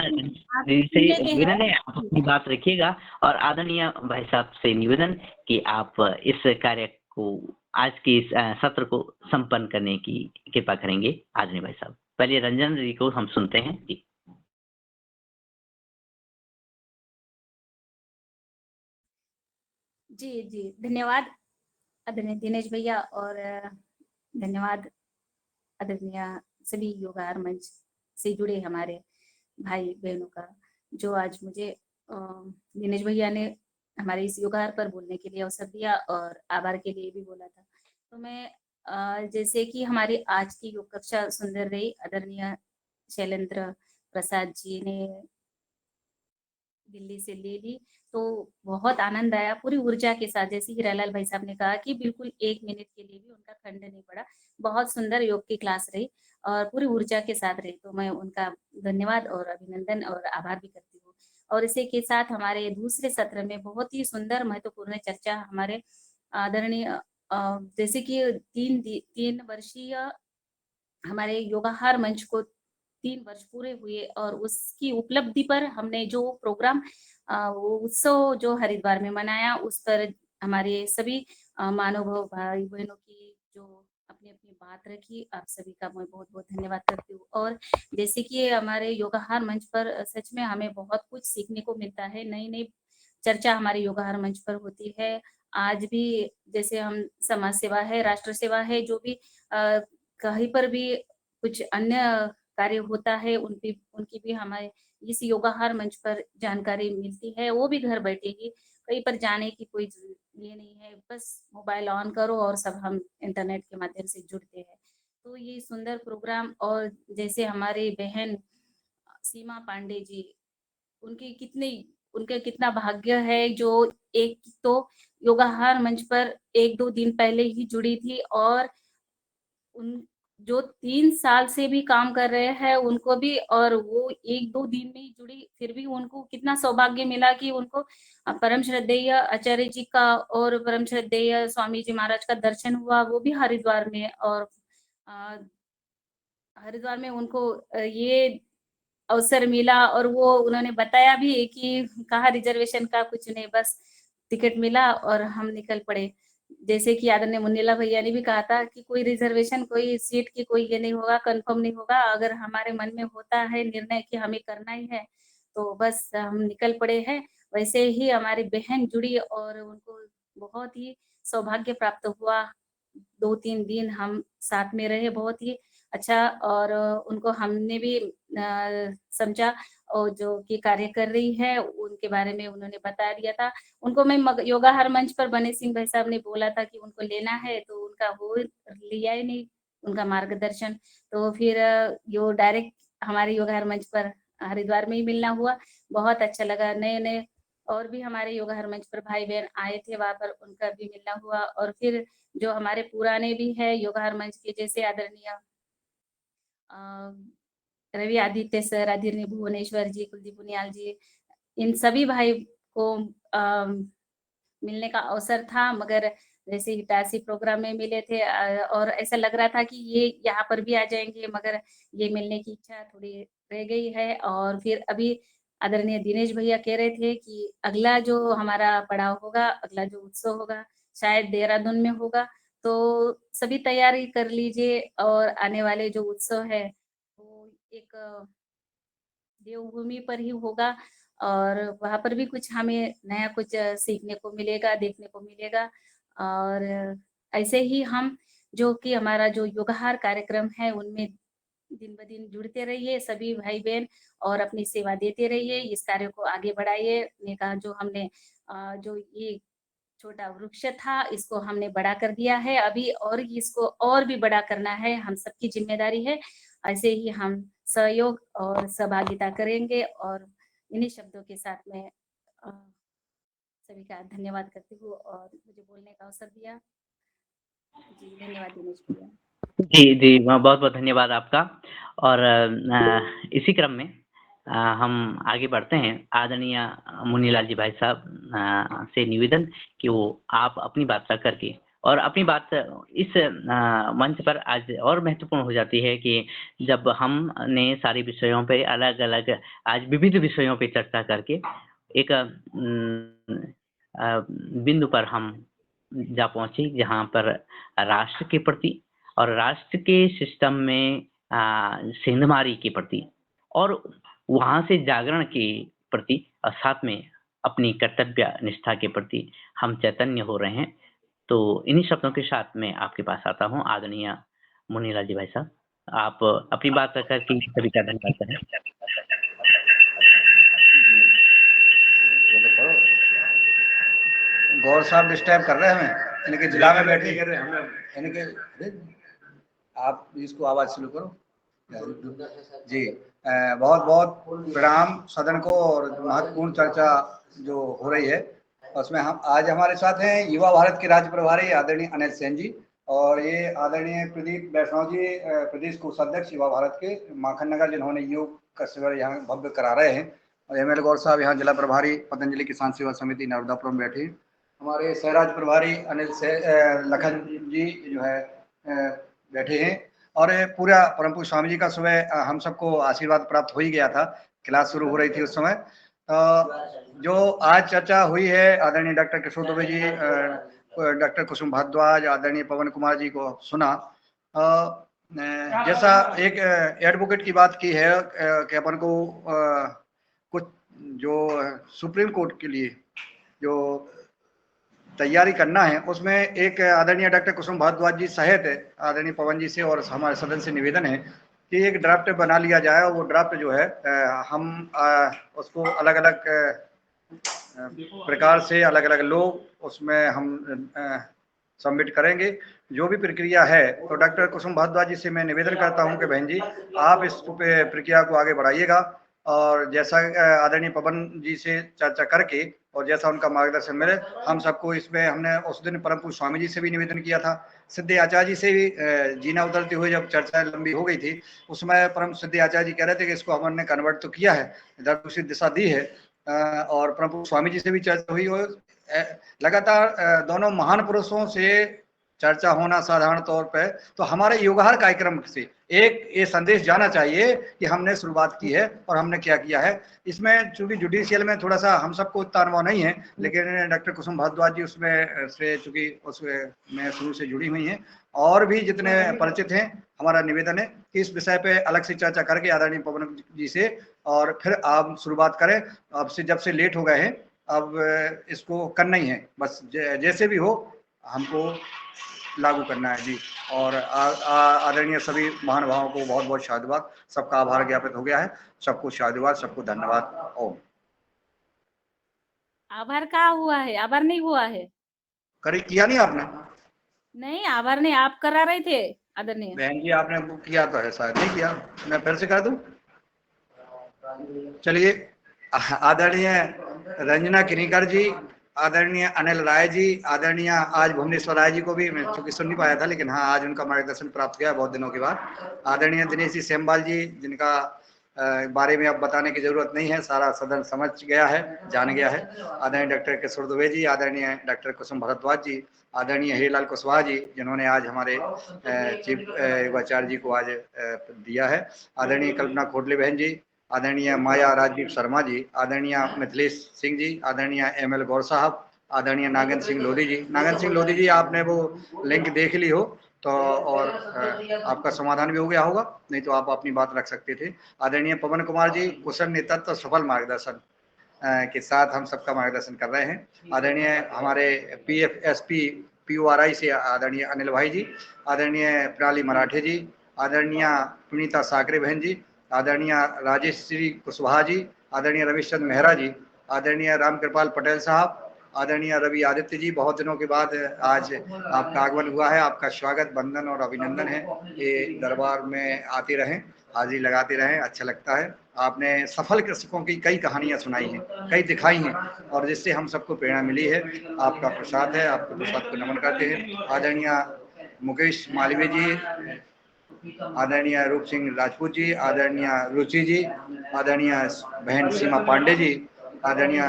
जी से निवेदन है आप अपनी बात रखिएगा और आदरणीय भाई साहब से निवेदन कि आप इस कार्य को आज के इस सत्र को संपन्न करने की कृपा करेंगे। आदरणीय भाई साहब, पहले रंजन जी को हम सुनते हैं। जी। जी, धन्यवाद आदरणीय दिनेश भैया और धन्यवाद आदरणीय सभी योगाहार मंच से जुड़े हमारे भाई बहनों का, जो आज मुझे दिनेश भैया ने हमारे इस योगाहार पर बोलने के लिए अवसर दिया और आभार के लिए भी बोला था। तो मैं जैसे कि हमारी आज की योग कक्षा सुंदर रही, आदरणीय शैलेंद्र प्रसाद जी ने दिल्ली से ले ली, तो बहुत आनंद आया पूरी ऊर्जा के साथ। जैसे हीरालाल भाई साहब ने कहा कि बिल्कुल 1 मिनट के लिए भी उनका खंड नहीं पड़ा। बहुत सुंदर योग की क्लास रही और पूरी ऊर्जा के साथ रही, तो मैं उनका धन्यवाद और अभिनंदन और आभार भी करती हूँ। और इसी के साथ हमारे दूसरे सत्र में बहुत ही सुंदर महत्वपूर्ण चर्चा हमारे आदरणीय जैसे कि 3 वर्षीय हमारे योगाहार मंच को 3 वर्ष पूरे हुए और उसकी उपलब्धि पर हमने जो प्रोग्राम वो उत्सव जो हरिद्वार में मनाया, उस पर हमारे सभी महानुभाव भाई बहनों की जो अपनी बात रखी, आप सभी का मैं बहुत-बहुत धन्यवाद करती हूँ। और जैसे कि हमारे योगाहार मंच पर सच में हमें बहुत कुछ सीखने को मिलता है, नई-नई चर्चा हमारे योगाहार मंच पर होती है। आज भी जैसे हम समाज सेवा है, राष्ट्र सेवा है, जो भी कहीं पर भी कुछ अन्य कार्य होता है, उनकी भी हमें इस योगाहार मंच पर जानकारी मिलती है। वो भी घर बैठे ही, कहीं पर जाने की कोई ये नहीं है, बस मोबाइल ऑन करो और सब हम इंटरनेट के माध्यम से जुड़ते हैं। तो ये सुंदर प्रोग्राम और जैसे हमारी बहन सीमा पांडे जी, उनका कितना भाग्य है जो एक तो योगाहार मंच पर 1-2 दिन पहले ही जुड़ी थी और उन जो 3 साल से भी काम कर रहे हैं उनको भी, और वो 1-2 दिन में ही जुड़ी, फिर भी उनको कितना सौभाग्य मिला कि उनको परम श्रद्धेय आचार्य जी का और परम श्रद्धेय स्वामी जी महाराज का दर्शन हुआ, वो भी हरिद्वार में। और अ, हरिद्वार में उनको ये अवसर मिला और वो उन्होंने बताया भी कि कहा रिजर्वेशन का कुछ नहीं, बस टिकट मिला और हम निकल पड़े। जैसे कि आदरणीय मुन्नीला भैया ने भी कहा था कि कोई रिजर्वेशन, कोई सीट की कोई ये नहीं होगा, कंफर्म नहीं होगा, अगर हमारे मन में होता है निर्णय कि हमें करना ही है, तो बस हम निकल पड़े हैं। वैसे ही हमारी बहन जुड़ी और उनको बहुत ही सौभाग्य प्राप्त हुआ। 2-3 दिन हम साथ में रहे, बहुत ही अच्छा, और उनको हमने भी समझा और जो कि कार्य कर रही है उनके बारे में उन्होंने बता दिया था। उनको मैं योगाहार मंच पर बने सिंह भाई साहब ने बोला था कि उनको लेना है, तो उनका वो लिया ही नहीं, उनका मार्गदर्शन। तो फिर यो डायरेक्ट हमारे योगा हरमंच पर हरिद्वार में ही मिलना हुआ, बहुत अच्छा लगा। नए-नए और भी हमारे योगा हरमंच पर भाई-बहन आए थे, वहाँ पर उनका भी मिलना हुआ। और फिर जो हमारे पुराने भी हैं योगा हरमंच के, जैसे आदरणीय रवि आदित्य सर, आदरणीय भुवनेश्वर जी, कुलदीप पुनियाल जी, इन सभी भाई को मिलने का अवसर था, मगर जैसे इटारसी प्रोग्राम में मिले थे और ऐसा लग रहा था कि ये यहाँ पर भी आ जाएँगे, मगर ये मिलने की इच्छा थोड़ी रह गई है। और फिर अभी आदरणीय दिनेश भैया कह रहे थे कि अगला जो हमारा पड़ाव होगा, अगला जो उत्सव होगा, शायद देहरादून में होगा। तो सभी तैयारी कर लीजिए और आने वाले जो उत्सव है, वो एक देवभूमि पर ही होगा और वहाँ पर भी कुछ हमें नया कुछ सीखने को मिलेगा, देखने को मिलेगा। और ऐसे ही हम जो कि हमारा जो योगाहार कार्यक्रम है, उनमें दिन-ब-दिन जुड़ते रहिए सभी भाई-बहन और अपनी सेवा देते रहिए, इस कार्य को आगे बढ़ाइए। ने कहा जो हमने जो ये छोटा वृक्ष था, इसको हमने बड़ा कर दिया है अभी, और इसको और भी बड़ा करना है, हम सबकी ज़िम्मेदारी है। ऐसे ही हम सहयोग और सहभागिता करेंगे। और इन्हीं शब्दों के साथ मैं सभी का धन्यवाद करती हूँ और मुझे बोलने का अवसर दिया। जी, धन्यवाद दिनेश भैया। जी, जी, बहुत-बहुत धन्यवाद आपका। और इसी क्रम में हम आगे बढ़ते हैं। आदरणीय मुन्नीलाल जी भाई साहब से निवेदन कि वो आप अपनी बात रख कर के और अपनी बात इस मंच पर आज और महत्वपूर्ण हो जाती है कि जब हमने सारे विषयों पे अलग-अलग आज विविध विषयों पे चर्चा करके एक बिंदु पर हम जा पहुँचे, जहाँ पर राष्ट्र के प्रति और राष्ट्र के सिस्टम में सेंधमारी के प्रति और वहाँ से जागरण के प्रति और साथ में अपनी कर्तव्य निष्ठा के प्रति हम चैतन्य हो रहे हैं। तो इन्हीं शब्दों के साथ मैं आपके पास आता हूँ, आदरणीय मुन्नीलाल जी भाई साहब। आप अपनी बात रख कर के सभी का धन्यवाद करें। गौर साहब डिस्टर्ब कर रहे हैं हमें, इनके जिला में बैठे इनके आप इसको आवाज शुरू करो जी। बहुत बहुत प्रणाम सदन को और महत्वपूर्ण चर्चा जो हो रही है उसमें हम आज हमारे साथ हैं युवा भारत के राज्य प्रभारी आदरणीय अनिल सेन जी और ये आदरणीय प्रदीप वैष्णव जी प्रदेश कोषाध्यक्ष युवा भारत के माखन नगर, जिन्होंने योग का शिविर यहाँ भव्य करा रहे हैं। और एम एल गौर साहब यहाँ जिला प्रभारी पतंजलि किसान सेवा समिति नर्मदापुर में बैठे। हमारे सहराज प्रभारी अनिल से लखन जी जो है बैठे हैं। और पूरा परम पूज्य स्वामी जी का सुबह हम सबको आशीर्वाद प्राप्त हो ही गया था, क्लास शुरू हो रही थी उस समय। जो आज चर्चा हुई है आदरणीय डॉक्टर किशोर दुबे जी, डॉक्टर कुसुम भारद्वाज, आदरणीय पवन कुमार जी को सुना। जैसा एक एडवोकेट की बात की है कि अपन को कुछ जो सुप्रीम कोर्ट के लिए जो तैयारी करना है, उसमें एक आदरणीय डॉक्टर कुसुम भारद्वाज जी सहित आदरणीय पवन जी से और हमारे सदन से निवेदन है कि एक ड्राफ्ट बना लिया जाए और वो ड्राफ्ट जो है हम उसको अलग अलग प्रकार से अलग अलग लोग उसमें हम सबमिट करेंगे। जो भी प्रक्रिया है तो डॉक्टर कुसुम भारद्वाज जी से मैं निवेदन करता हूं कि बहन जी आप इस प्रक्रिया को आगे बढ़ाइएगा और जैसा आदरणीय पवन जी से चर्चा करके और जैसा उनका मार्गदर्शन मिले हम सबको इसमें हमने उस दिन परम पूज्य स्वामी जी से भी निवेदन किया था, सिद्धि आचार्य जी से भी जीना उतरते हुए जब चर्चा लंबी हो गई थी उसमें परम सिद्धि आचार्य जी कह रहे थे कि इसको हमने कन्वर्ट तो किया है, इधर दूसरी दिशा दी है। और परम पूज्य स्वामी जी से भी चर्चा हुई और लगातार दोनों महान पुरुषों से चर्चा होना साधारण तौर पे तो हमारे योगाहार कार्यक्रम से एक ये संदेश जाना चाहिए कि हमने शुरुआत की है और हमने क्या किया है। इसमें चूंकि जुडिशियल में थोड़ा सा हम सबको उतना अनुभव नहीं है, लेकिन डॉक्टर कुसुम भारद्वाज जी उसमें से चूंकि उसमें शुरू से जुड़ी हुई हैं और भी जितने परिचित हैं, हमारा निवेदन है कि इस विषय पे अलग से चर्चा करके आदरणीय पवन जी से और फिर आप शुरुआत करें। अब से जब से लेट हो गए हैं अब इसको करना ही है, बस जैसे भी हो हमको लागू करना है जी। और आदरणीय सभी महानुभावों को बहुत बहुत साधुवाद, सबका आभार ज्ञापित हो गया है, सबको साधुवाद, सबको धन्यवाद। ओम। आभार कहाँ हुआ है? आभार नहीं हुआ है। किया नहीं आपने? नहीं, आभार नहीं, आप करा रहे थे। आदरणीय। बहन जी आपने बुक किया तो है, शायद नहीं किया, मैं फिर से कर दूं? चलिए, आदरणीय रंजना किनीकर जी, आदरणीय अनिल राय जी, आदरणीय आज भुवनेश्वर राय जी को भी मैं चूंकि सुन नहीं पाया था, लेकिन हाँ आज उनका मार्गदर्शन प्राप्त किया बहुत दिनों के बाद। आदरणीय दिनेश जी सेमवाल जी, जिनका बारे में अब बताने की जरूरत नहीं है, सारा सदन समझ गया है, जान गया है। आदरणीय डॉक्टर किशोर दुबे जी, आदरणीय डॉक्टर कुसुम भारद्वाज जी, आदरणीय हीरालाल कुशवाहा जी, जिन्होंने आज हमारे चीफ युवाचार्य जी को आज दिया है। आदरणीय कल्पना खोटले बहन जी, आदरणीय माया राजदीप शर्मा जी, आदरणीय मिथिलेश सिंह जी, आदरणीय एमएल गौर साहब, आदरणीय नागेंद्र सिंह लोधी जी। नागेंद्र सिंह लोधी जी, आपने वो लिंक देख ली हो तो और आपका समाधान भी हो गया होगा, नहीं तो आप अपनी बात रख सकते थे। आदरणीय पवन कुमार जी, कुशल नेतृत्व सफल मार्गदर्शन के साथ हम सबका मार्गदर्शन कर रहे हैं। आदरणीय हमारे PFSP PURI से आदरणीय अनिल भाई जी, आदरणीय प्रणाली मराठे जी, आदरणीय पुनीता साकरे बहन जी, आदरणीय राजेश श्री कुशवाहा जी, आदरणीय रविचंद्र मेहरा जी, आदरणीय रामकृपाल पटेल साहब, आदरणीय रवि आदित्य जी, बहुत दिनों के बाद आज आपका आगमन हुआ है, आपका स्वागत, वंदन और अभिनंदन है। ये दरबार में आते रहें, हाजिरी लगाते रहें, अच्छा लगता है। आपने सफल कृषकों की कई कहानियां सुनाई हैं, कई दिखाई हैं, और जिससे हम सबको प्रेरणा मिली है। आपका प्रसाद है, आपके प्रसाद को नमन करते हैं। आदरणीय मुकेश मालवीय जी, आदरणीय रूप सिंह राजपूत जी, आदरणीय रुचि जी, आदरणीय बहन सीमा पांडे जी, आदरणीय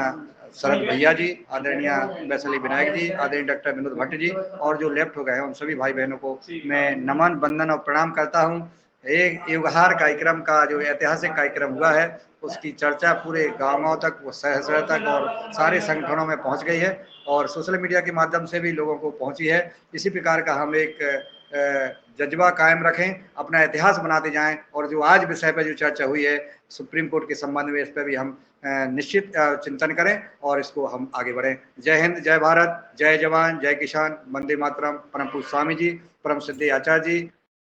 शरद भैया जी, आदरणीय वैशाली विनायक जी, आदरणीय डॉक्टर विनोद भट्ट जी, और जो लेफ्ट हो गए हैं उन सभी भाई बहनों को मैं नमन, वंदन और प्रणाम करता हूं। एक युगहार कार्यक्रम का जो ऐतिहासिक कार्यक्रम हुआ है, उसकी चर्चा पूरे गाँव तक, वो शहर तक और सारे संगठनों में पहुंच गई है, और सोशल मीडिया के माध्यम से भी लोगों को पहुंची है। इसी प्रकार का हम एक जज्बा कायम रखें, अपना इतिहास बनाते जाएं, और जो आज विषय पर जो चर्चा हुई है सुप्रीम कोर्ट के संबंध में, इस पर भी हम निश्चित चिंतन करें और इसको हम आगे बढ़ें। जय हिंद, जय भारत, जय जवान, जय किसान, वंदे मातरम। परम पूज्य स्वामी जी, परम सिद्धि आचार्य जी,